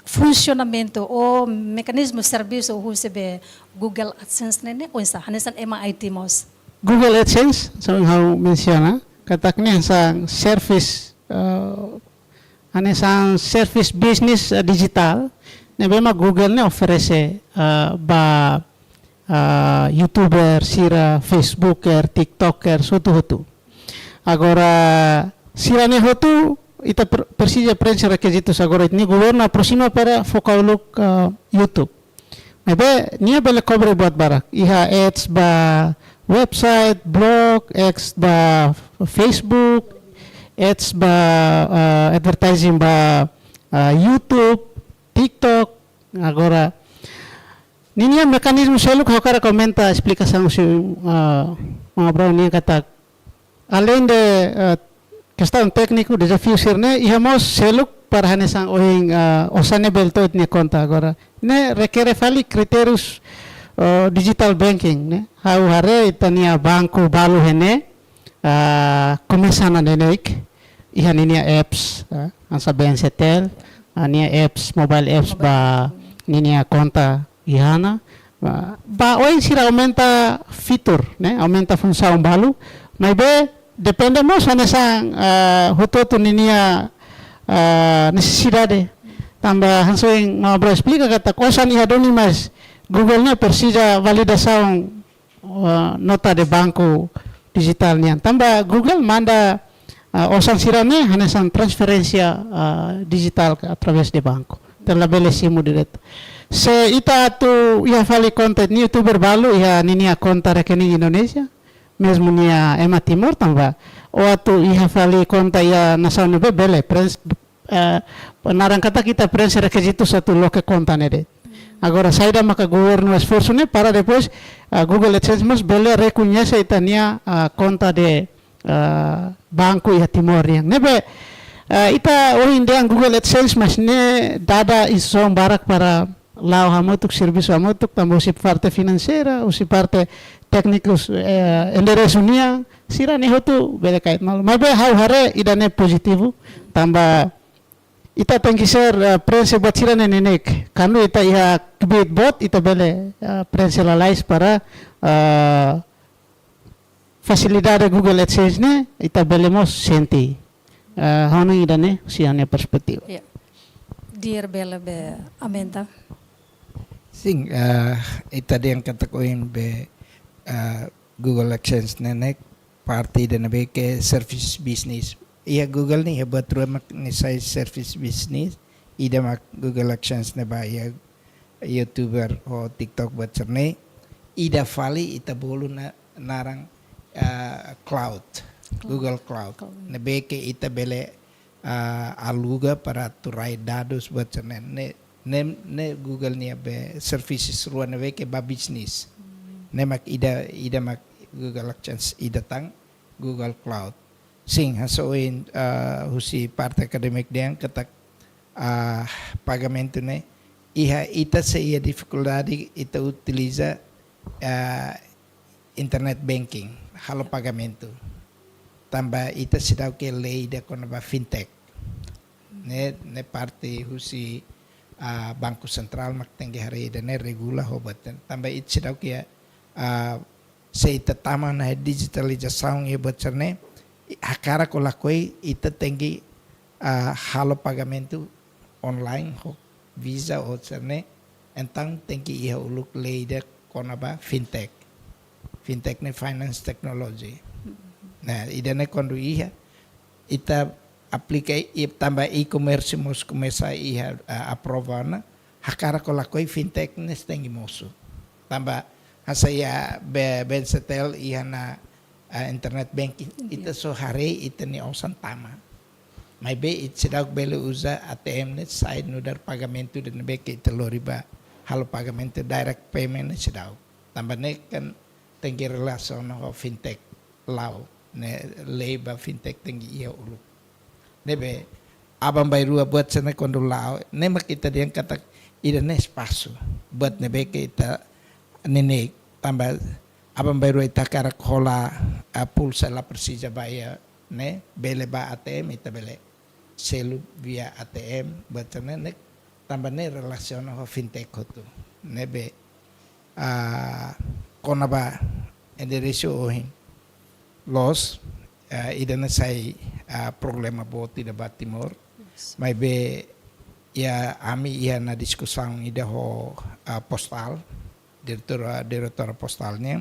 funcionamento ou mecanismo serviço o receber Google AdSense né ou isso hanesan MIT mos Google AdSense somehow menciona kataknya sang service hanesan service business digital ne bema Google ne oferece ba YouTuber sira Facebooker TikToker suatu agora sira ne hotu ita persija prensa requisitos agora ini governo aproxima para focar YouTube. Mas nia bele cobre buat barak. Iha ads ba website, blog, ads ba Facebook, ads ba advertising ba YouTube, TikTok. Agora ninia mekanismo selo que eu quero comentar explicação se mga bro niya kata além de questão técnico desafio sirne ihamos seluk para hanesang ohing osane belto itne konta agora ne requer fali critérios digital banking ne hau hare itania banco balu hene começando a nenek, iha ninia apps, ansa BNCtel, nia apps, mobile apps ba ninia conta ihana, ba oi sira aumenta fitur, né? Aumenta função balu, mas be depende nessa hutu ninia necessidade. Tambah hansoing ngobrol explica kata kosan iha doni mas Google-nya persija validação nota de banco digital nian. Tambah Google manda osan sirane hanesan transferência digital através de banco. Terlebih simu direto. Se ita tu iha fali konten YouTuber balu iha ninia konta rekening Indonesia, mesmo nia Ema Timor tambah. O atu iha fali konta ia nasaw nebe bele narang kata kita preenche requisitos satu loke conta nede. Agora saída maka governo esforço ne para depois Google AdSense mas bele reconhece itania conta de banco e Timor yang nebe ita hoje em dia Google AdSense mas ne dada iso barak para lau hamotuk serviço hamotuk tambah usi parte financeira usi parte técnicos endereço nia sira ne hotu bele kait mal mas be hau hare idane positivo tambah ita tangki ser prensa buat sira nenek kanu ita iha kibit bot ita bele prensa lalais para facilidade Google AdSense ne ita bele mos senti hanu idane siane perspektif. Ya. Dir bela be amenta. Sim, ita yang kata koin be Google AdSense nenek parti dan be ke service business. Iya Google nih ya buat rumah nih saya service bisnis, ida mak Google AdSense nih bah ya YouTuber o TikTok buat cerne, ida fali ita bolu narang cloud, Google Cloud, nebeke ita bele aluga para turai dados buat cerne, ne Google nih be services ruang nebeke ba bisnis, ne mak ida mak Google AdSense ida tang Google Cloud. Sim, hasoin husi parte akademik diang ketak pagamento né iha ita se ia dificuldade ita utiliza internet banking halo pagamento tambah ita sidau ke lei da konaba fintech ne parte husi Banco Central mak tengge hari da ne regula hobatan tambah ita sidau ke se ita tama na digitalização ia boterne akara ko lakoi ita tengi halo pagamento online ho visa o cerne entang tengi iha uluk leida konaba fintech ne finance technology nah idane kondu iha ita aplika tambah e-commerce mos kumesa iha aprovana hakara ko lakoi fintech ne tengi mosu tambah hasaya bensetel iha na internet banking ita so hari ita ni osan tama may be it sidak bele usa ATM net side no dar pagamento dan be ke ita loriba halo pagamento direct payment net sidak tambah ne kan tengi relasyon no fintech law ne leba fintech tengi ia ulu ne be abang bayrua buat sana kondo law ne makita diang kata ida ne espaço buat ne be ke ita nenek tambah abang baru ita karak hola pulsa la Persija Baya ne bele ba ATM ita bele selu via ATM batane ne tambah ne relation ho fintech hotu ne be kona ba endereço ohin los ida na sai problema boti da Timor mai be ya ami ia na diskusang ida ho postal diretor postalnya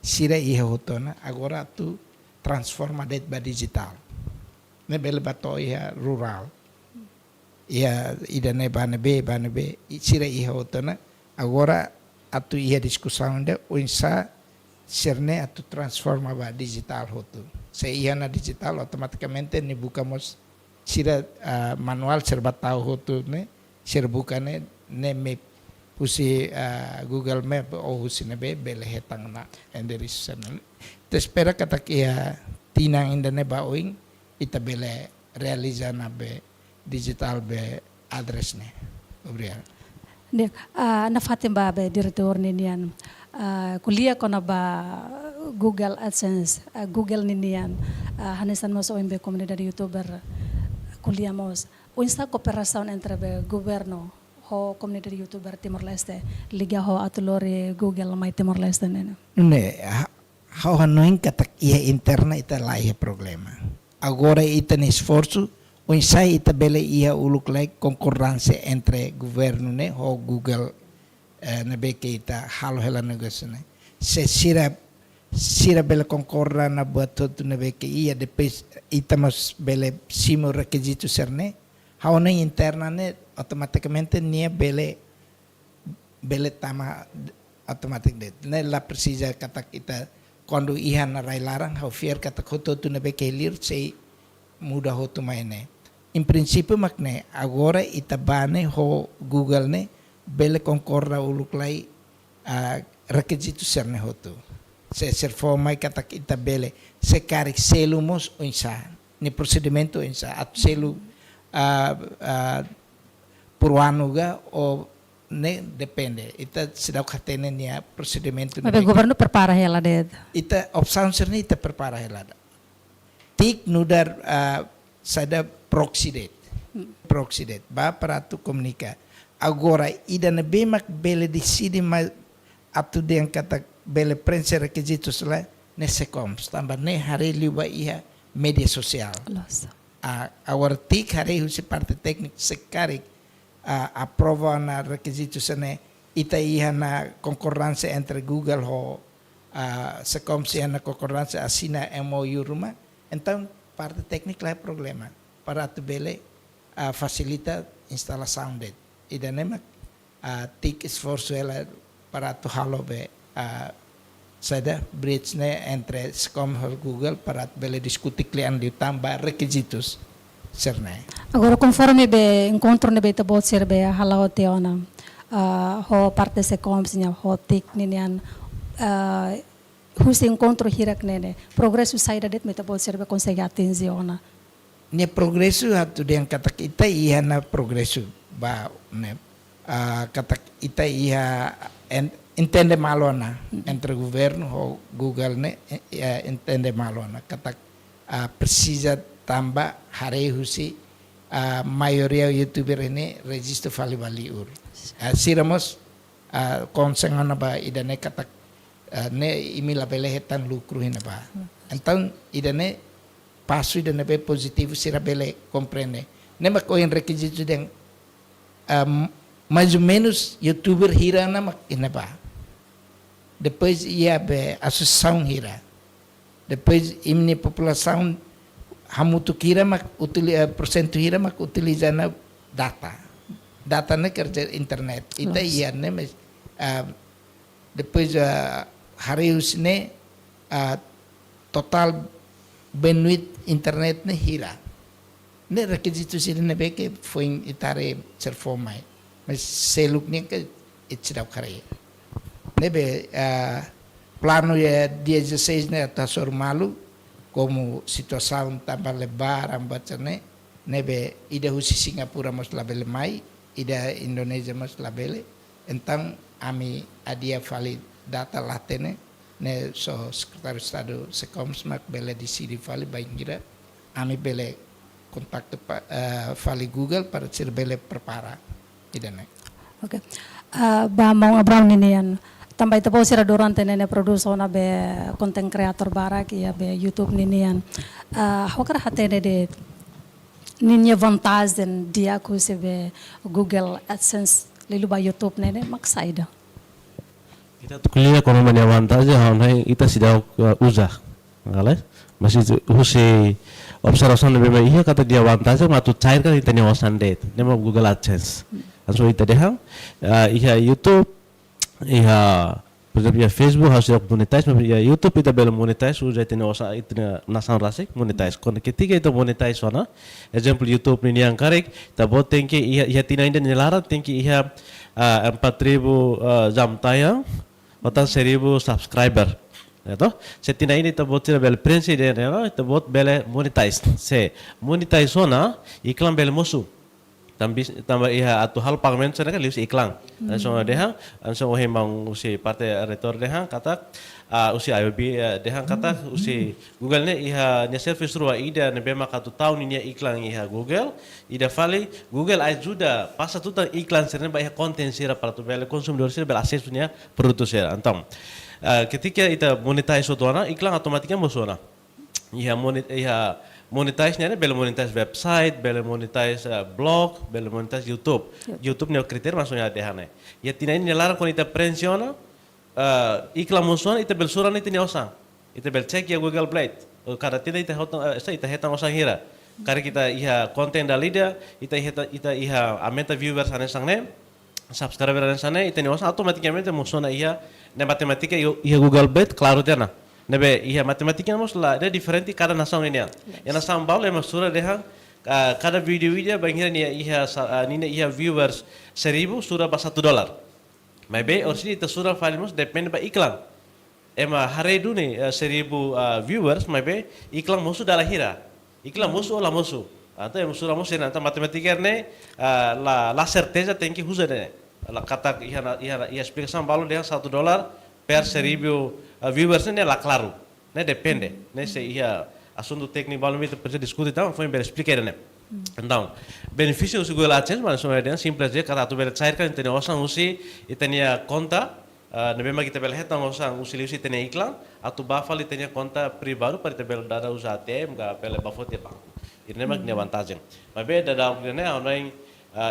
sira iha hotona agora tu transforma det ba digital ne bele bato iha rural ia ida ne bane be sira iha hotona agora atu iha diskusão de unsa serne atu transforma ba digital hotu se iha na digital automaticamente ne buscamos sira manual serba tahu hotu ne sira bukane ne map husi Google Map o husi nebe bele hetang na enderi sana. Te espera kata kia tinang indane baoing ita bele realiza na be digital be address ne. Obrian. Na Fatim ba be direktur ninian kuliah kona ba Google AdSense, Google ninian, hanesan mos OMB komunidad YouTuber kuliah mos. Unsa kooperasaon entre be governo ho komunidad YouTuber Timor Leste, liga ho atulori Google mai Timor Leste nene. Hau hanoin katak ia interna ita laia problema. Agora ita ne esforço, unsai ita bele ia uluk lai konkurransi entre governo ne ho Google na beke ita halo hela negócio ne. Se sira bele concorra na buat todo na beke ia depois ita mas bele simo requisito serne. Hau na interna ne automaticamente nia bele tama automatic det. Ne la precisa katak ita quando iha na rai larang hau fier katak hoto tu na beke lir sei muda hoto maine. In princípio makne agora ita bane ho Google ne bele concorra uluk lai requisito serne hoto. Se serfomai katak ita bele se karik selu mos insa ni procedimento insa at selu purwanuga o ne depende ita sedau katene nia procedimento Mas o governo prepara ela de. ita opção serni ita prepara helada tik nudar sada proxy date ba para tu comunica agora ida na bemak bele decide mas atu den kata bele prensa requisitos lá nesse coms também ne hari liba ia media sosial Los. agora tik hari husi parte técnica sekarik aprova na requisitos ne ita ia na concorrência entre Google ho se como se na concorrência assina MOU rumah então parte técnica lá é problema para tu bele facilita instalação de e danema tik esforço ela para tu halo be sada bridge ne entre Scom ho Google para tu bele discutir client di tambah requisitos serne. Agora conforme be encontro ne beta bot ser be hala hoteona ho parte se komsnya ho tik ninian hus encontro hirak nene progresso saída det meta bot ser be consegue atingir ona. Ne progresso hatu yang kata kita iya na progresso ba ne kata kita iya entende malona entre governo ho Google ne entende malona kata precisa tambah hari husi maioria youtuber ini registro fali baliur siramos konsengan ba idane kata ne imila belehetan lucro hina ba então idane passo idane be positivo sira bele compreende ne mak en requisito den mais ou menos youtuber hira na mak ina ba depois ia be associação hira depois imni população hamutu kira mak persentu hira mak utiliza na data na kerja internet ita iya ne depois hari usne total bandwidth internet ne hira ne requisito sila ne beke foi itare serfomai mas seluk ne ke itsidau kare ne be plano ya 16 ne atasor malu como situação tambah lebar ambatane nebe ida husi Singapura mas labele mai ida Indonesia mas labele então ami adia fali data latene ne so sekretaris estado sekoms mak bele di sidi fali baingira ami bele kontak fali Google para sir bele prepara idane. Oke. Ba mau Abraham ninian tambah itu sira durante nene produso na be content creator barak ya be YouTube ninian hokar hatene de ninya vantagem dia ku se be Google AdSense lilu ba YouTube nene maksaida Kita kuliah kono mania vantagem haunai ita sidau usah ngale masih husi observation be iya kata dia vantagem matu cair kan ita ne osande nema Google AdSense so ita dehang iya YouTube iya, por exemplo, ya Facebook harus tidak monetize, mas ya YouTube kita belum monetize, sudah itu nasa itu nasan rasik monetize. Kalau ketika itu monetize sana, example YouTube ini yang karek, tapi tinggi iya tina ini nelarat tinggi iya 4.000 jam tayang, atau 1.000 subscriber. Itu, setina ini tapi tidak bel presiden, itu bel monetize. Se monetize sana iklan bel musuh. tambah iha atu hal parlemen sana kan lius iklan. Ansong dehang, ansong ohe mang usi partai retor dehang kata usi IOB dehang kata usi Google ne iha nya service ruwa ida ne bema katu tahun ini iklan iha Google, ida fali Google ajuda pasa tu tang iklan serna ba iha konten sira para tu bele konsumidor sira bela akses punya produto sira. Antam. Ketika ita monetize sotuana iklan otomatiknya musona. Iha monetize-nya bela monetize website, bela monetize blog, bela monetize YouTube. YouTube ne kriteria maksudnya dehane. Ya tina ini larang kon ita pensiona iklan musuhan ita bel suran ita osang. Ita bel cek ya Google Play. Kada tidak ita hetang osang hira. Karena kita iha konten dalida, ita iha amenta viewers ane sangne, subscriber ane sangne, ita ne osang automaticamente musuhna iha ne matematika iha Google Play claro tiana. Nebe iha matematika mos la ada diferente cada nação ini. Ya nação baul ema sura deha cada video bangira ni iha viewers 1000 sura ba $1. Maybe orsi ita sura falimos depende ba iklan. Ema haredu ni 1000 viewers maybe iklan musu dalah hira. Iklan musu la musu. Anta ema sura musu anta matematika ne la certeza tem que usar ne. La kata iha explicação baul deha $1 per 1000 viewers ne la claro, ne depende, ne se ia assunto técnico balão me precisa discutir então foi bem explicar né. Então, benefício do Google AdSense mas só é simples je kata tu bela cair kan tene osang usi itania conta ne bema kita bela hetang osang usi usi tene iklan atu bafal itania conta privado para bela dada usa ATM ga bela bafot ya banco. Ini mak ne vantagem. Mas be dada ne online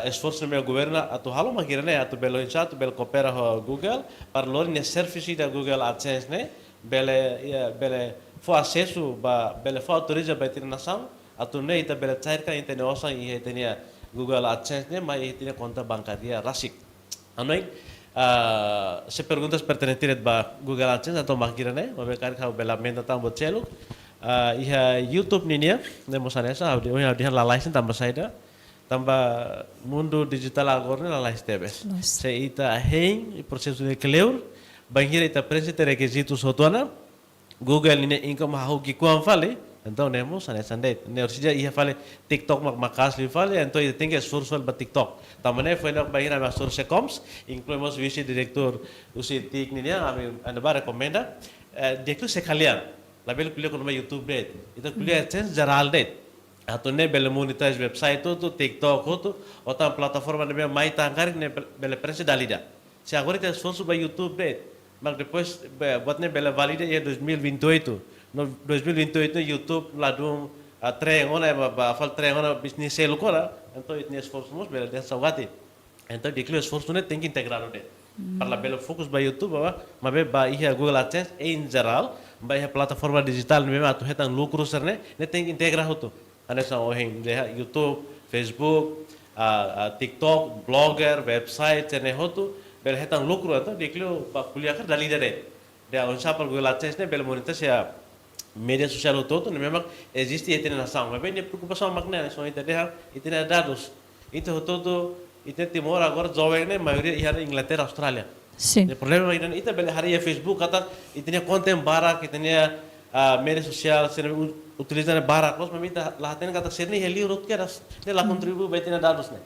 esforço no meu governo atu halo makirane atu belo insa atu belo coopera ho Google para lor ne service da Google AdSense ne bele fo acesso ba bele fo autoriza ba tir nação atu ne ita bele cairkan intene osa i tenia Google AdSense ne mai tenia conta bancaria rasik anoi se perguntas pertinentes ba Google AdSense atau makirane mabe kar kau bela menta tam bocelo iha YouTube ninia ne mosanesa au dia la license tambah saida tambah mundo digital agora na stebes. Se ita hein processo de cleur, bangira ita prensa te requisitos sotuana, Google ine income hau ki kuam fale, então nemos ane sandet. Ne orsia ia fale TikTok makas li fale, então ita tem que esforço ba TikTok. Tamane foi na bangira na source coms, incluímos vice diretor usi tik ninia, anda ba recomenda, direktur sekalian. Label kuliah kono YouTube det. Ita kuliah chance jaral det. Atau ne bele monetize website tu TikTok tu otam plataforma ne mai tangkar ne bele prensa dalida. Se agora tem esforço ba YouTube bet, mas depois buat ne bele valida ya 2028. No 2028 YouTube ladum trem ona ba fal trem ona business selo kora, então itne esforço mos bele dessa wati. Então diklo esforço ne tem que integrar o det. Para bele fokus ba YouTube ba ba ia Google AdSense em geral, ba ia plataforma digital mesmo atu hetan lucro serne, ne tem que integrar o ane sa ohing YouTube, Facebook, TikTok, blogger, website, ane hotu bel hetang lucro atau diklo kuliah kan dalida de. Dia onsa par Google AdSense ne bel monetize ya media sosial itu ne memang existe itene nação, mas bem ne preocupação magna so ita de itene dados. Itu hotu itene timor agora jovem ne maioria ia Inglaterra, Austrália. Sim. O problema é que ita bel hari ya Facebook kata itene content barak, itene media sosial sene utilizando barak, nós mamita lá tem kata serni heli urut keras, ne lá contribui betina dados ne.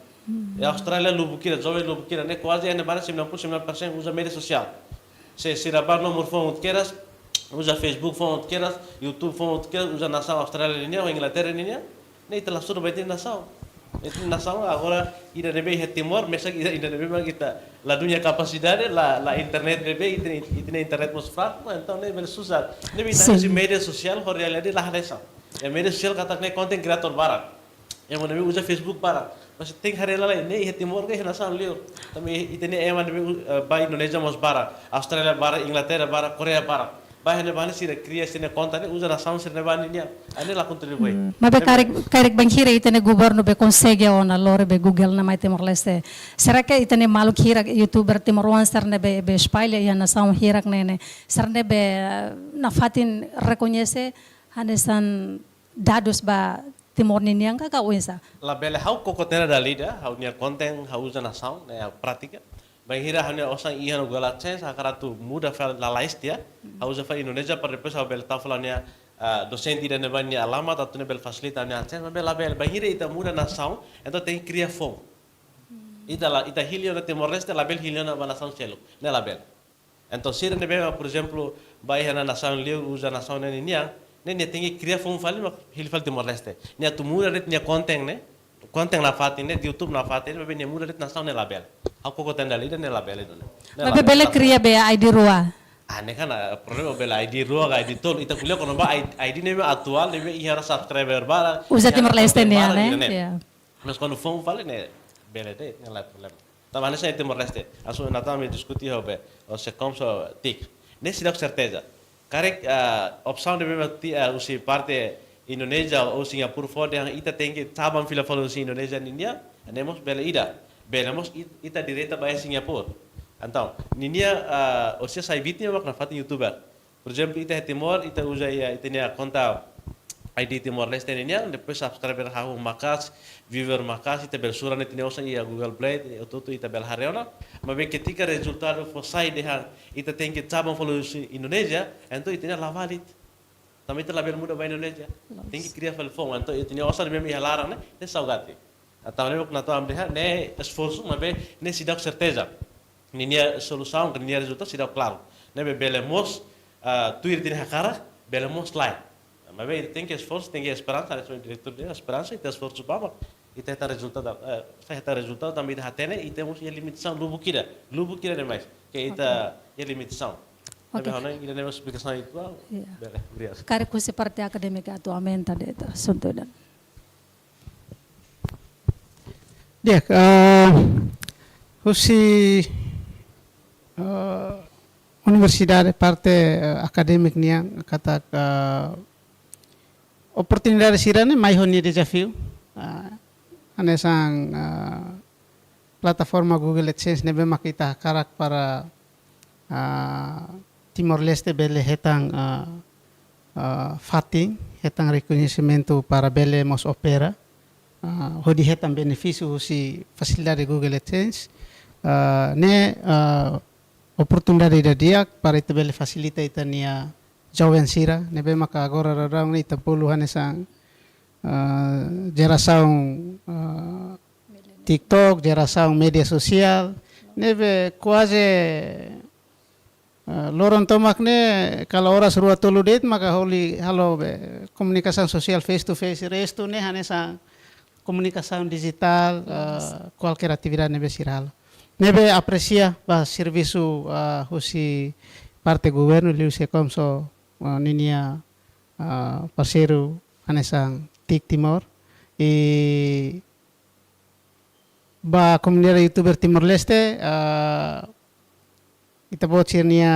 E a Austrália lubukira, jovem lubukira, ne quase ane bara 99% usa media social. Se sirabar no morfão keras, usa Facebook phone keras, YouTube phone keras, usa nação Austrália linha ou Inglaterra linha, ne ita lá suruh betina nação. Itu nação agora ida nebe Timor, mesa ida nebe kita la dunia capacidade, la internet nebe itine internet mos fraco, então ne bel susah. Nebe ita si media social ho realidade lah desa. Ya media social kata ne content creator barak. Yang nebe usa Facebook barak. Mas tem harela la ne Timor ke nação leo. Tapi itine eman nebe ba Indonesia mos barak, Australia barak, Inglaterra barak, Korea barak. Bahane bahane sira cria sine conta ne usa nação sine bani nia. Ane la contribui. Mas karek banghira itene governo be consegue ona lore be Google na mai Timor Leste. Será que itene maluk hira YouTuber Timor serne be espalha ia nação hirak nene. Serne be na fatin reconhece hanesan dados ba Timor niang ka uensa. La bele hau kokotera dalida, hau nia konten, hau usa nação, ne prática. Banghira hanya osang iya no Google AdSense akaratu muda fel la laistia, hau usa fel Indonesia per depois hau bel tafalania docenti dan banyak alamat atau nebel fasilitas ni aceh mabel label bahire ita muda nação então tem cria fom ita hilio na Timor Leste label hilio na nação celo ne label então se ne bem por exemplo bairro na nação liu usa nação ne nia ne tem que criar fom fali mak hilfal Timor Leste nia tu muda ret nia konten ne konten na fatin ne YouTube na fatin ne nia muda ret nação ne label aku ko tendal ida ne label itu Babe bele kriya be ID rua. Ane kan problema bela ID ruang ID tol ita kuliah kono ba ID nebe atual nebe ihara subscriber bara Usa Timor Leste ne ane. Ya. mas quando fomos fale ne bela de não é problema também nessa Timor Leste aso na tama discutir hobe o se como so tik nesse dá certeza karek opção de meti usi parte Indonesia ou Singapura fora yang ita tem que sabam fila follow si Indonesia India anemos bela ida belamos ita direta ba Singapura. Então, ninia você sai vídeo mak na fatin youtuber. Por exemplo, ita Timor, ita usa ita nia conta ID Timor Leste ninia, depois subscriber hahu makas, viewer makas, ita bersura net nia usa ia Google Play, tutu ita bel hareona. Mas bem ketika resultado for sai de ita tem que sabam follow Indonesia, então ita nia lavalit. Também ita label muda ba Indonesia. Tem que criar telefone, então ita nia usa mesmo ia larang, né? Te saugati. Então, nem na tua ambiha, ne esforço, mas bem, ne se dá certeza. Ninia solução, ninia resultado será claro. Nebe belemos tuir tin hakara, belemos like. Mas bem, tem que esforço, tem que esperança, o diretor de esperança e tem esforço para e tem resultado, sai resultado também da hatene e temos a limitação lubu kira demais, que ita a limitação. Nebe hona ida nebe explicação itu, bele, obrigado. Kare kusi parte akademika atualmente deta suntudan. Dia, husi universidade parte acadêmica nia kata oportunidade sirane mai honi desafio ane sang plataforma Google AdSense nebe makita karak para Timor Leste bele hetang fating hetang reconhecimento para bele mos opera hodi hetang benefício husi facilidade Google AdSense oportunidade da dia para ita bele facilita ita nia jauhan sira nebe maka agora rarang ita puluhan sang geração TikTok, geração media sosial nebe quase loron tomak ne kalau horas rua tolu det maka holi halo komunikasi sosial face to face resto ne hanesa komunikasi digital qualquer atividade nebe siral nebe aprecia ba serviço husi parte governo liu se komso ninia parceiro hanesang TIC Timor e ba comunidade youtuber Timor Leste ita bocir nia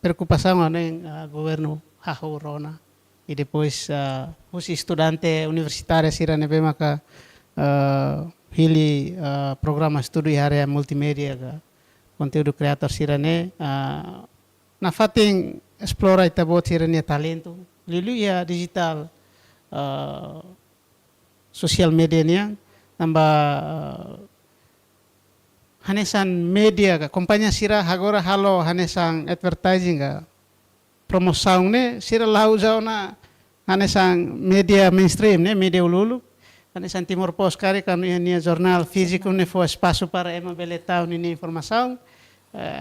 preocupação neng governo hahu rona e depois husi estudante universitária sira nebe maka hili programa studi area multimedia ga conteúdo creator sirane na fating explora ita bot sirane talento lilu ya digital social media niang tamba hanesan media ga kompanya sira hagora halo hanesan advertising ga promosaung ne sira lau na hanesan media mainstream ne media ululu hanesan Timor Post kari kanu nia jornal físico ne fo espaço para ema beletau ni informação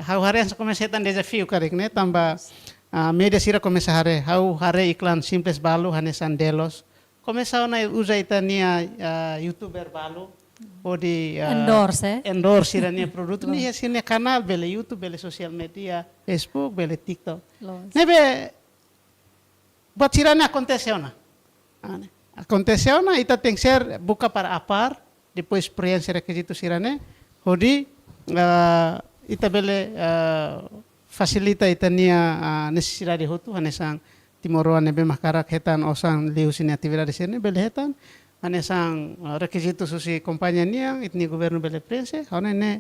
hau harian sa começetan desafio karik ne tamba media sira começa hare hau hare iklan simples balu hanesan delos começau na usa ita nia youtuber balu o di endorse sira nia produto ni sira canal bele YouTube bele social media Facebook bele TikTok nebe buat sira na aconteceu na aconteceu na ita tem que ser buka para apar depois preencher requisito sirane hodi ita bele facilita ita nia necessidade hotu hanesang timoroa nebe makarak hetan osang liu sini atividade sini bele hetan hanesang requisito susi kompanya nia itni governo bele prense hone ne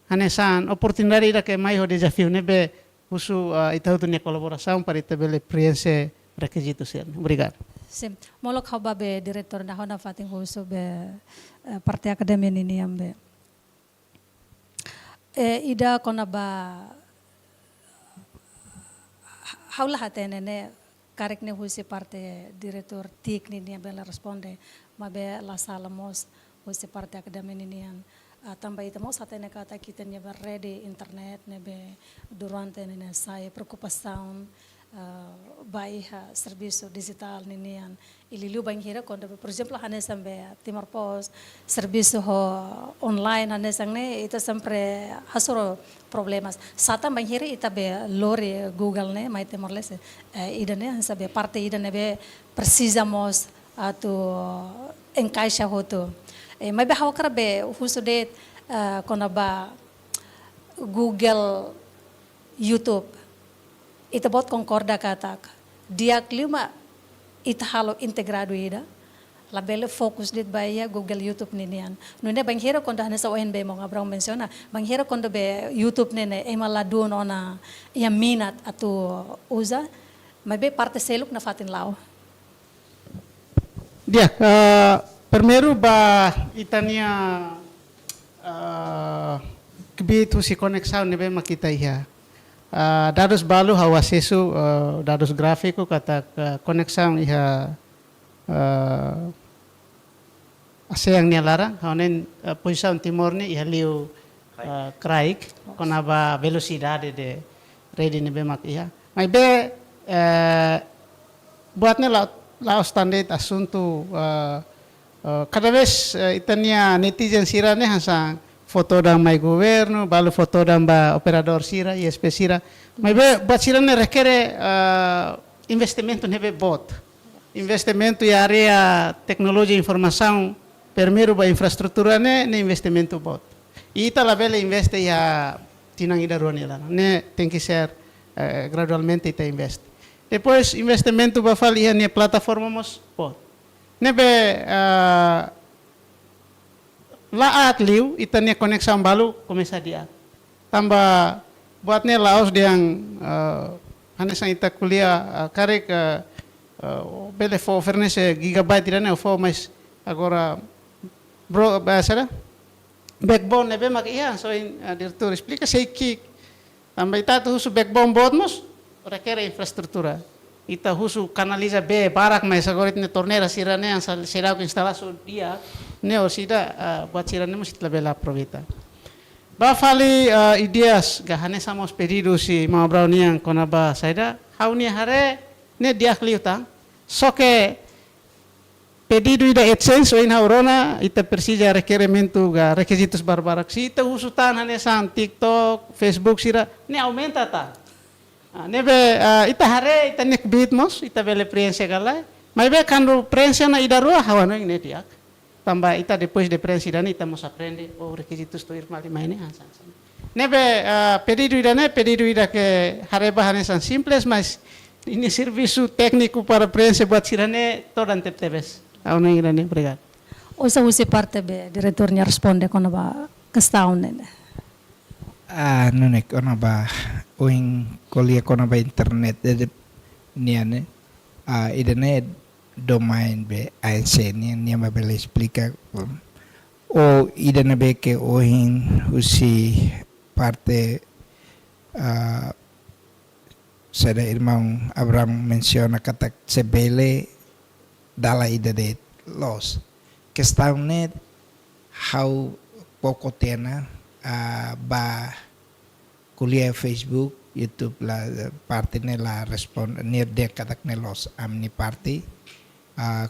hanesang oportunidade ida ke mai ho desafio nebe husu ita hotu nia colaboração para ita bele prense requisito sir. Obrigado. Sim. Molok hau babe diretor da hona fating husu be parte akademi ini ambe. Ida kona ba haula hatene ne karek ne husi parte diretor tik ni dia bela responde mabe la salamos husi parte akademi ni nian tambah itu mau satene kata kita nya ready internet nebe durante ne saya preocupação bai serviço digital ni nian ililu banghira quando por exemplo hane sambe Timor Post serviço online hane sangne itu sempre hasoro problemas sata banghira ita be lore Google ne mai Timor Leste idane han sabe parte idane be precisamos atu encaixa hoto mai be hawkara be husudet quando ba Google YouTube ita bot concorda katak dia klima ita halo integrado ida labele fokus dit baya Google YouTube ninian nune banghira kondo hana sa ONB mo ngabrang mensiona banghira kondo be YouTube nene emaladu nona ya minat atu uza mabe parte seluk na fatin lao dia primeiro ba itania kebitu si konexão nebe makita iha dados balu hawa sesu dados grafiku kata konexão iha aseang ni larang hanen posição timor ni iha liu kraik konaba velocidade de rede ni bemak iha mai be buatnya lao standard assunto cada vez itania netizen sirane hansang foto dan mai governo, balu foto dan ba operador sira, ISP sira. Mas buat sira ne requer investimento nebe bot. Investimento e área tecnologia e informação, primeiro ba infraestrutura ne investimento bot. E ita la bele investe ya tinang ida ruani lá. Ne tem que ser gradualmente ita investe. Depois investimento ba fal ia ne plataforma mos bot. Nebe laat liu itanya konexão balu começa dia tambah buatnya laos yang hanesan ita kuliah karek bele fo fornece gigabyte irane fo mas agora bro bahasa backbone nebe mak iya so diretor explica sei que tambah ita tu husu backbone botmos requer infraestrutura ita husu canaliza be barak mas agora itne torneira sirane yang será instalasi dia ne osida buat sirane mesti lebih aprovita. Ba fali ideas gahane samos pedido si mau brownian konaba saida hauni hare ne dia kliuta soke pedido ida AdSense o in haurona ita persija requerimento ga requisitos barbarak si ita usutan hane san TikTok, Facebook sira ne aumenta ta. Nebe ita hare ita nek bitmos ita bele prensa galai. Mas be kando prensa na ida rua hawano ne dia. Tambah ita depois de prensa dan ita mos aprende o requisitos to ir mali maine hansan. Nebe pedido ida que hareba hanesan simples mas ini serviço técnico para prensa buat sirane todan tebes. Auno irane obrigado. Osa usi parte be diretornya responde kono ba questão nene. Nunek kono ba oing kuliah kono ba internet de niane idane domain be ANC ni ma bele explica o idana be que ohin husi parte sada irmão Abraham menciona kata sebele dala ida de los questão net how pouco tena ba kuliah Facebook YouTube la parte nela respond near de katak nelos amni party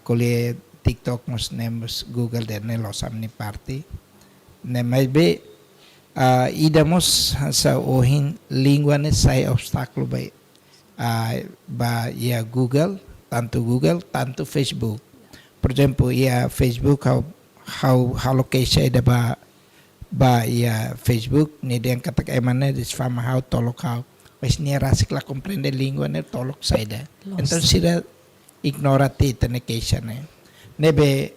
kuliah TikTok mos nemos Google dan nelos amni party nemai be idamos sa ohin língua ne sai obstáculo ba ya Google tanto Facebook por exemplo ya Facebook how location da ba ya Facebook ni dia katak emane disfama how tolok how mas ni rasik la comprende língua ne tolok saida entonces sira ignorati tenekation nebe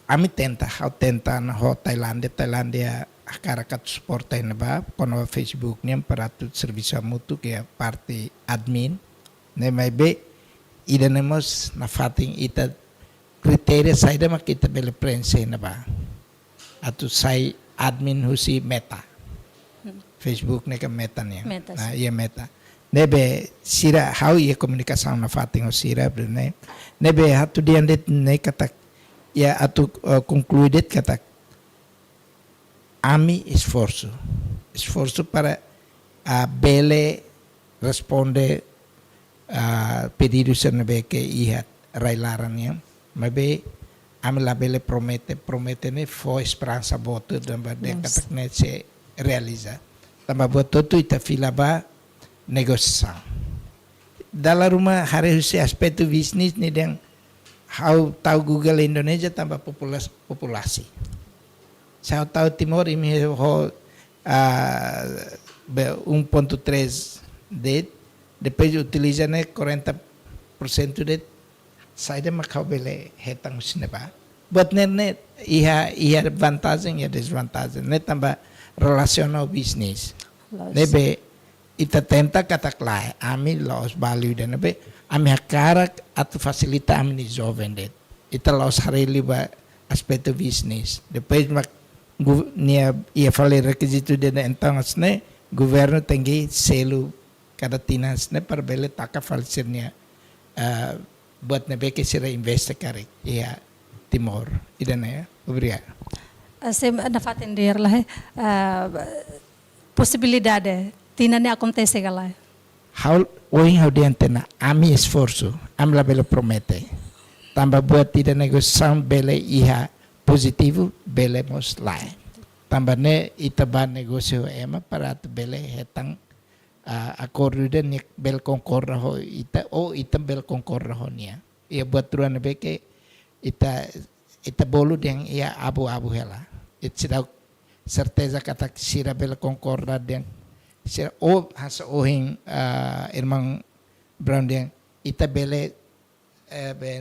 ami tenta na ho Thailandia akarakat suporta na ba kono Facebook niya para tu serviço mutu que parte admin ne may be ida nemos na fating ita kriteria saida makita bele prensa na ba atu sai admin husi Meta Facebook ne ka Meta niya Meta. Iya Meta nebe sira how ia komunikasaun na fating o sira brune nebe hatu diandet ne katak ya atu concluded katak ami esforço para bele responde pedidos na be que ihat railarannya mabe ami la bele promete ne fo esperança boto damba de katak ne se realiza tamba boto tu ita fila ba negosiação dalam rumah hari se aspek bisnis ni yang how tahu Google Indonesia tambah populasi saya tahu Timor ini ho 1.3 de depois utiliza ne 40% de saída macau bele hetang sineba buat net iha vantagem e desvantagem ne tambah relacional bisnis nebe ita tenta katak lai ami los value dan nebe ami hakarak atau fasilita ami ni jovem det ita los hareli ba aspecto bisnis depois mak nia ia fale requisito de então asne governo tengi selu kada tinas ne per bele taka falsirnya buat nebe que sira investe kare ia Timor idana ya obrigado nafatender lah possibilidade tinane acontece galai how diante na ami esforço am la bele promete tamba buat tidak negosiação bele iha positivo bele mos lai tamba ne itaba negosio ema para tu bele hetang acordo de bel concorra ho ita bel concorra ho nia ia buat tuan be que ita bolu yang ia abu-abu hela itsidau certeza kata sira bel concorra den sira o hasa ohing irmang Brown den ita bele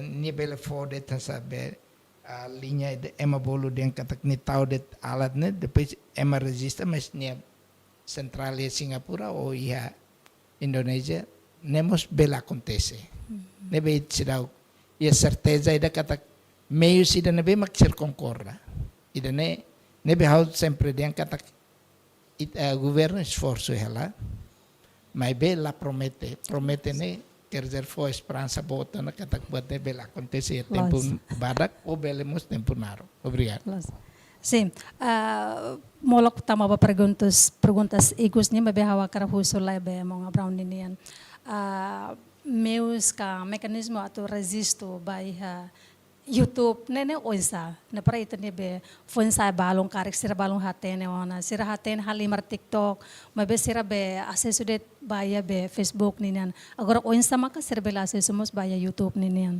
ni bele fode tasa be linha de ema bolu den kata ni tau det alat ne depois ema registra mas nia centralia Singapura ou ia Indonesia nemos bela acontece nebe itsidau ia certeza ida kata meio sida nebe maksir concorra ida nebe hau sempre den kata governo esforço ela mas bela promete ne quer dizer foi esperança bota na kata buat ne bela acontece tempo badak ou belemos tempo naro obrigado. Sim, molok tama ba perguntas igusnya mabehawa karahuso lai be mga Brown ninian. Meus ka mekanismo atau resisto by YouTube nene oisa na para ito ni be fonsa balong karik sira balong hatene ona sira hatene halimar TikTok mabe sira be aseso det baya be Facebook ninian agora oisa maka sira bela aseso mos baya YouTube ninian.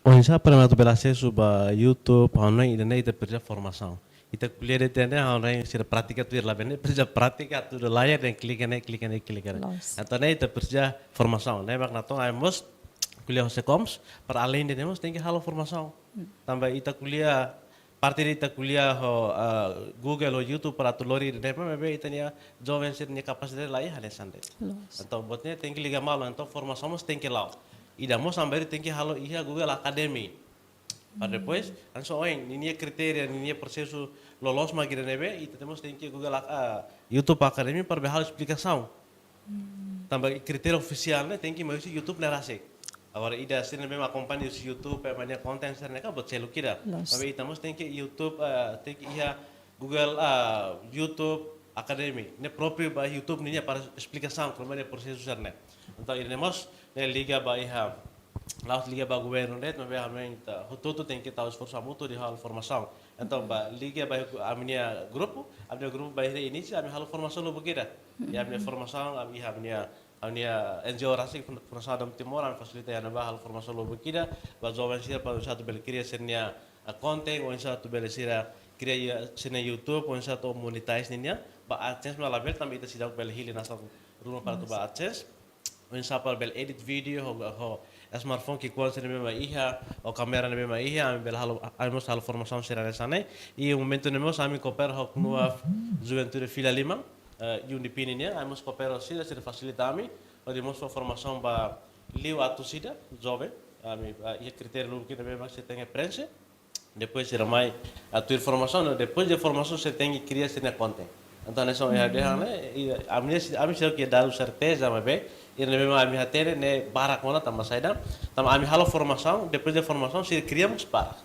Oisa para matu bela aseso ba YouTube online ida perja formação ita kuliah de tene orang yang sira pratika tu irla bene perja pratika tu de layar dan klik atau ita perja formação né mak nato amos kuliah Secoms para além de nemos tem que halo formação tambah ita kuliah parte ita kuliah Google ou YouTube para tu lori de mebe ita nia jovem sir nia capacidade lai hale sande atau botnya tem que ligar malo então formação mos tem que lau ida mos sampai tem que halo iha Google Academy. Para depois, anso oing, ninia kriteria, ninia prosesu lolos magi nebe, itu temos tem que Google YouTube Academy para behal explicação. Tambah kriteria oficial né, tem que mais YouTube nerase. Agora ida se nebe acompanha o YouTube, mania content ser neka bot selu kira. Tapi temos tem que YouTube, tem que ia Google YouTube Academy. Ne próprio ba YouTube ninia para explicação como é o processo ser né. Então iremos ne liga ba iha laut liga ba governo net no realmente tudo tem que estar esforço muito de hal formação então ba liga ba a minha grupo ba início a minha hal formação lo begira e a minha formação a minha NGO rasik formação dam Timor a facilita ya ba hal formação lo begira ba jovem sira pa satu bel cria senia content ou satu bel sira cria sena YouTube ou satu monetize ninya ba AdSense na label também ita sidau bel hili nasa rumah para tu ba AdSense ou satu bel edit video ho smartphone que quando se nebe iha ou câmera nebe iha am bel halo amos halo formação será nessa e o momento nemos ami cooper ho nua juventude fila lima e undipininya amos cooper sida se facilita ami o demos formação ba liu atu sida jovem ami ia critério que nebe mas se tem prensa depois será mais a tua informação depois de formação se tem que criar sena content então nessa é a minha sei que dá certeza mas bem irne memang ami hatene ne barak mona tama saida tama ami halo formação depois de formação se criamos barak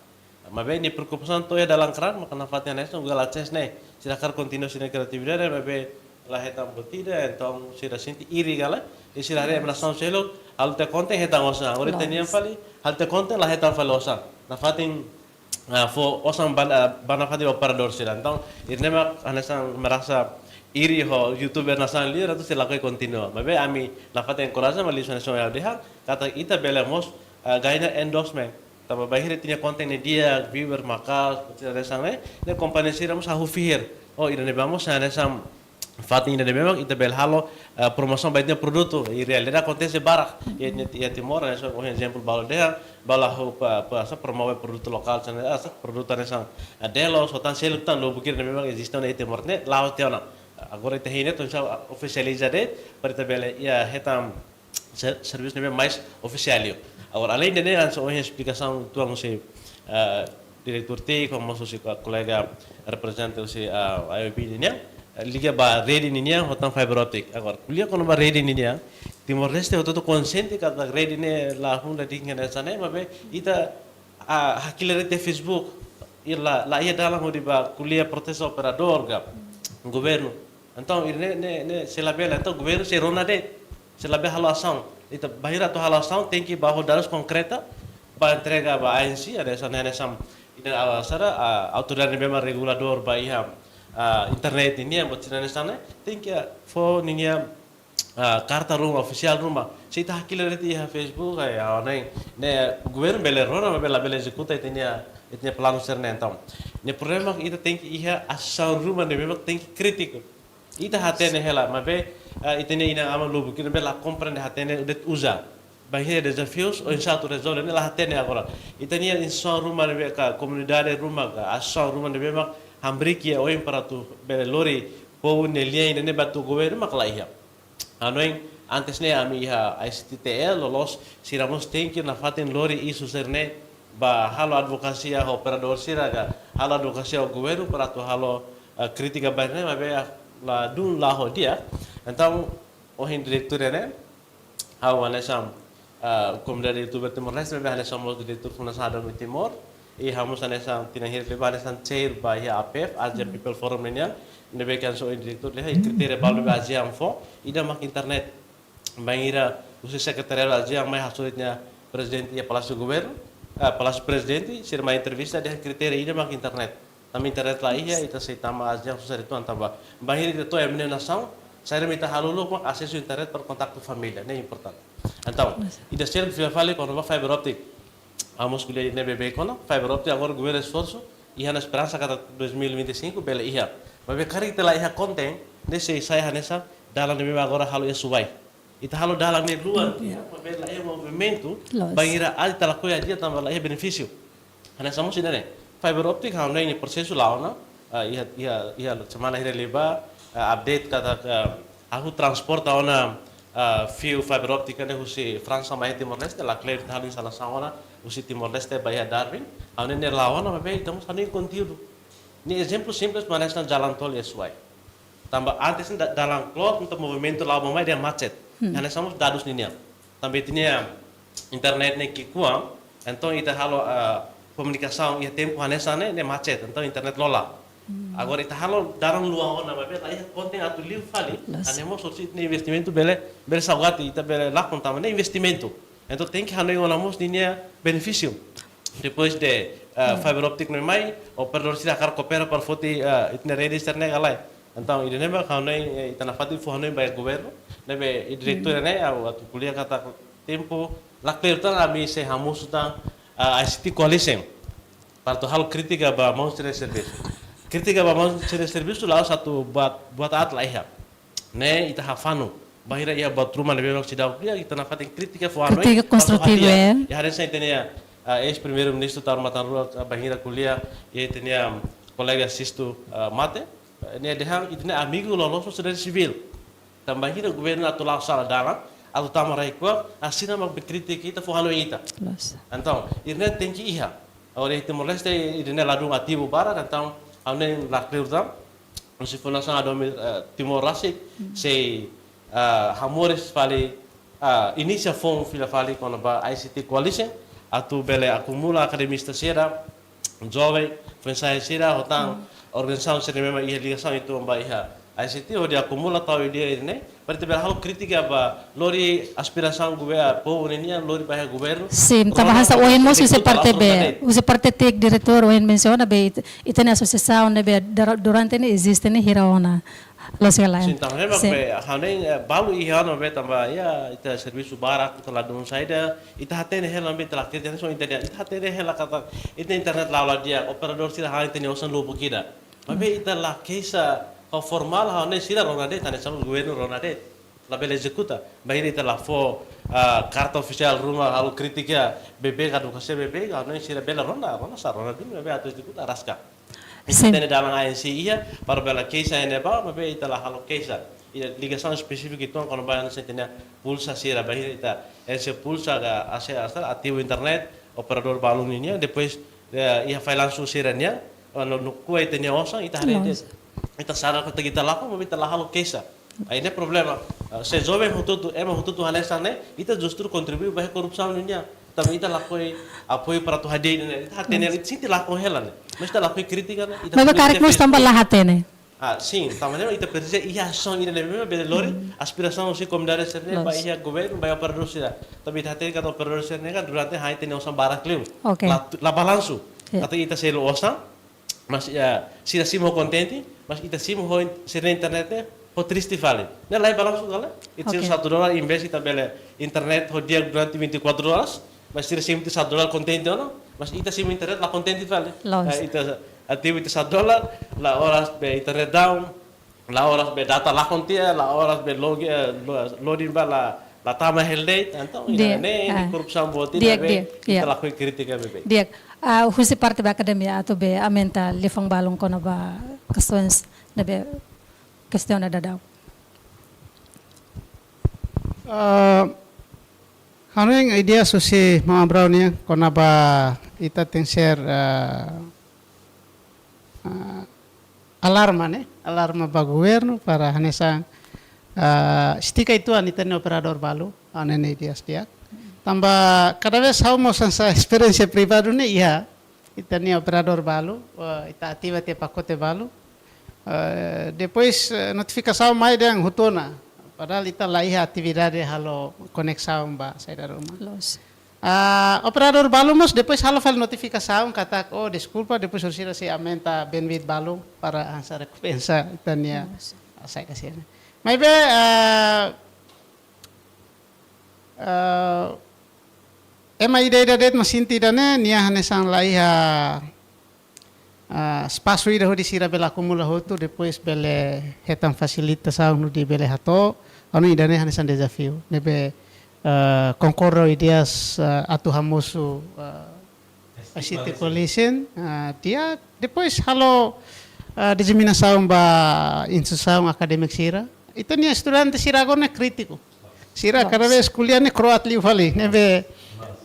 mabe ni preocupação to ya dalam keran maka nafatnya nesa ugal access ne silakan continue sine criatividade mabe la hetam botida então sira sinti iri gala e sira re nação selo hal te conten hetam osa ore teniam fali hal te conten la hetam fali osa nafatin fo osam bana fadi operador sila então irne mak anasan merasa iri ho youtuber nasan lihat itu silakai continue mabe ami nafatin encourage mali sone so ya deha kata ita bele mos gaina endorsement tama bahir tinya konten dia viewer maka tidak sangai ne company sira mos hahu fihir oh irne vamos a nesam fatin ina memang ita bel halo promoção baitnya produto e realidade acontece barak ya timor né um exemplo balo dea bala ho pa promove produto lokal sana produto nessa delo so tan selu tan lo bukir memang existe na timor ne lao teona agora ita hine to oficializade para ita bel ya hetam serviço memang mais oficialio agora além de né so explicação tuang se diretor T como so colega representante se IOP nya liga ba ready ninya hotan fiber optic agora kuliah kono ba ready ninya Timor Leste hoto to consente kata ready ne la hunda dinga na sana mabe ita hakilere te Facebook la ia dalam hodi ba kuliah protes operador ga governo então ne se la bela então governo se rona de se la be halação ita bahira to halação tem que bajo dados concreta ba entrega ba ANC ada sana sam ida sara autoridade memang regulador ba ia internet ini yang buat sana think ya for ninya karta rumah official rumah sita hakile reti ya Facebook ya ne governo bele rona bela executa itnya plano serne então ne problema ita think ia asal rumah ne memang think kritik ita hatene hela mabe itnya ina ama lubu kina bela comprende hatene udet usa bahia desafios ou insato resolve ne la hatene agora itnya insan rumah ne ka comunidade rumah ka asal rumah ne memang hambriki ya oin para tu bele lori pou nelia ine ne batu governo makla ia anoin antes ne ami ia ICTTL lolos siramos tenki na faten lori isu serne ba halo advokasia operador siraga halo advokasia governo para tu halo kritika banne mabe la dun la ho dia então ohin direktur ne hawane sam comunidade youtuber Timor Leste mabe hane somos direktur funa sadam Timor e hamos anessa tinahir lebane san chair ba ya APF Asia People Forum nya nebekan so direktur le kriteria balu Asia amfo ida mak internet bangira usi sekretariat Asia mai hasulitnya presiden ya Palácio Governo Palácio Presidente sir mai entrevista de kriteria ida mak internet tam internet lah iya ita se tama Asia susah itu antaba bangira itu ya nação saya minta halulu mak akses internet per kontak tu família ne importante então ida ser via fale com uma fiber optic vamos kuliah di NBB kono fiber optic agora governo esforço ia na esperança kata 2025 bela ia mas kari telah ia konten desse saya hanesa dalam NBB agora halo ia subai ita halo dalam ne luar bela ia movimento bangira ali telah koia dia tambah ia benefício hanesa mo sidane fiber optic halo ini prosesu launa ia semana hire leba update kata aku transport ona fio fiber optic ne husi França mai Timor Leste la clear halin salah sawana usi Timor Leste Bahia Darwin awne ne lawana mabe estamos hani conteúdo ni exemplo simples mas na jalan tol Yesuai tambah antes dalam cloud untuk movimento lá mamai dia macet hanya somos dados ninya também tinha internet ne kikuang então ita halo comunicação ia tempo hanesa ne macet então internet lola agora ita halo darang luang ona mabe lá konten atu liu fali anemo sorti ne investimento bele saugati ita bele lá contama ne investimento então tem que hanoi onamos ninya benefício depois de fiber optic no mai operador sira kar coopera para foti itne register ne galai então ide neba hanoi itana fati fo hanoi by governo nebe direktur ne atu kuliah kata tempo la clearta ami se hamus ta ICT coalition para hal kritika ba monster service kritika ba monster service lah satu buat at lah ya ne ita hafanu bahira ia buat rumah nebe mak sidau dia itana fati kritika fo hanoi kritika konstruktif ya hari saya tanya ex-primeiro ministro da Armatan Rural Bahira kuliah ia tanya kolega Sisto Mate ne dehang itne amigo loloso saudara civil tambahira governo atau laksana dalam atau tamarai ko asina mak bekritik kita fo halo ita então irne tem que ia ora Timor Leste irne ladung ativo bara então awne lakliurdam se for nação Timor Leste se hamores fale inicia fong fila fali kono ba ICT coalition atu bele acumula academista sera jovem pensai sera hotang organização sera mesmo ia ligação itu ba ia ICT o dia acumula tau dia ini berarti bela hal kritika ba lori aspiração governo po unia lori ba governo Sim, trabalha o ONU se parte B, o parte tek diretor o menciona be ita na associação ne be durante ne existe ne hiraona los ela. Sim, também be hanen balu ia no be tamba ya ita serviço barak telah dun saida ita hatene hela be telah kerja so internet ita hatene hela kata ita internet laula dia operador sila ha ita ne osan lupa kida. Tapi ita la keisa formal ha ne sila ronade tane sama governo ronade la bela executa bahir ita la fo carta oficial rumah halu kritika BB kadu kase BB ha ne sila bela ronda sa ronda dum be atu executa raska. Sim. Tene dalam ANC ia para bela keisa ene ba be ita la halu keisa ida ligação específica itu kono bayan sentena pulsa sira bahir ita esse pulsa ga ase asal ativo internet operador balun ini depois ia vai langsung siranya no kuai tenia osa ita harede ita sara kata kita laku mau kita lahalo keisa ini problema se jovem hututu halesa ne ita justru kontribusi bah korupsi dunia tapi ita lakoi apoio para tu hadir ne ita hatene sinti lako hela ne mas ita lakoi kritika ne ita Mas karek nos tambah lahatene. sim tamanho ita percebe ia ação ida ne mesmo bele lori aspiração se comunidade serne ba ia governo ba operador sira tapi ita hatene kata operador serne kan durante hai tene osa barak leu Okay. la balanço kata ita selo osa mas sira simo contente mas ita simo ho ser na internet ho triste vale ne lai balanço gala ita Okay. $1 investe ita bele internet ho dia durante $24 mas sira simo $1 contente no mas ita simo internet la contente vale Los. ita ativo ita $1 la horas be internet down la horas be data la contia la horas be loading ba la tama helde então Dia, ne corrupção boti dia, be dia. ita la koi kritika be Diak, husi parte ba akademia ato be amenta lifang balong kono ba kasuens na be question na dadaw. Ano yung idea so si mga brown niya kung na ba ita ting share alarma ne alarma ba governo para hanesang stika itu anita ni operador balu ane ne ideas dia tambah cada vez hau mo sa experiência privada ne iya ita ni operador balu ita ativa te pacote balu depois notificação mais yang hutona padahal ita laih atividade halo conexão ba sai da rumah Los. operador balu mos depois halo file notificação kata oh desculpa depois sursira si aumenta bandwidth balu para sa recompensa ita niya sai kasih maybe ema ideia det masinti dane niya hanesang laih espaço ida ho di sira bela acumula hotu depois bele hetam facilitação no di bele hato anu idane hanesan desafio nebe concorro ideas atu hamosu ICT coalition dia depois halo determinação ba instituição academic sira itu nia estudante sira agora crítico sira cada vez kuliah ne croat liu fali nebe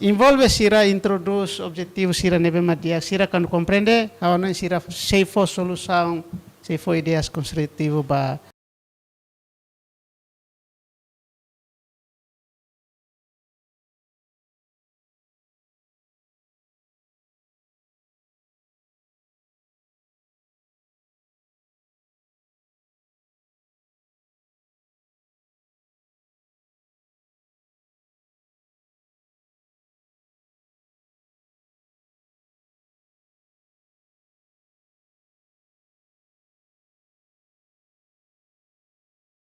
envolve sira introduz objetivo sira nebe madia sira kan compreende how no sira safe solução safe ideas construtivo ba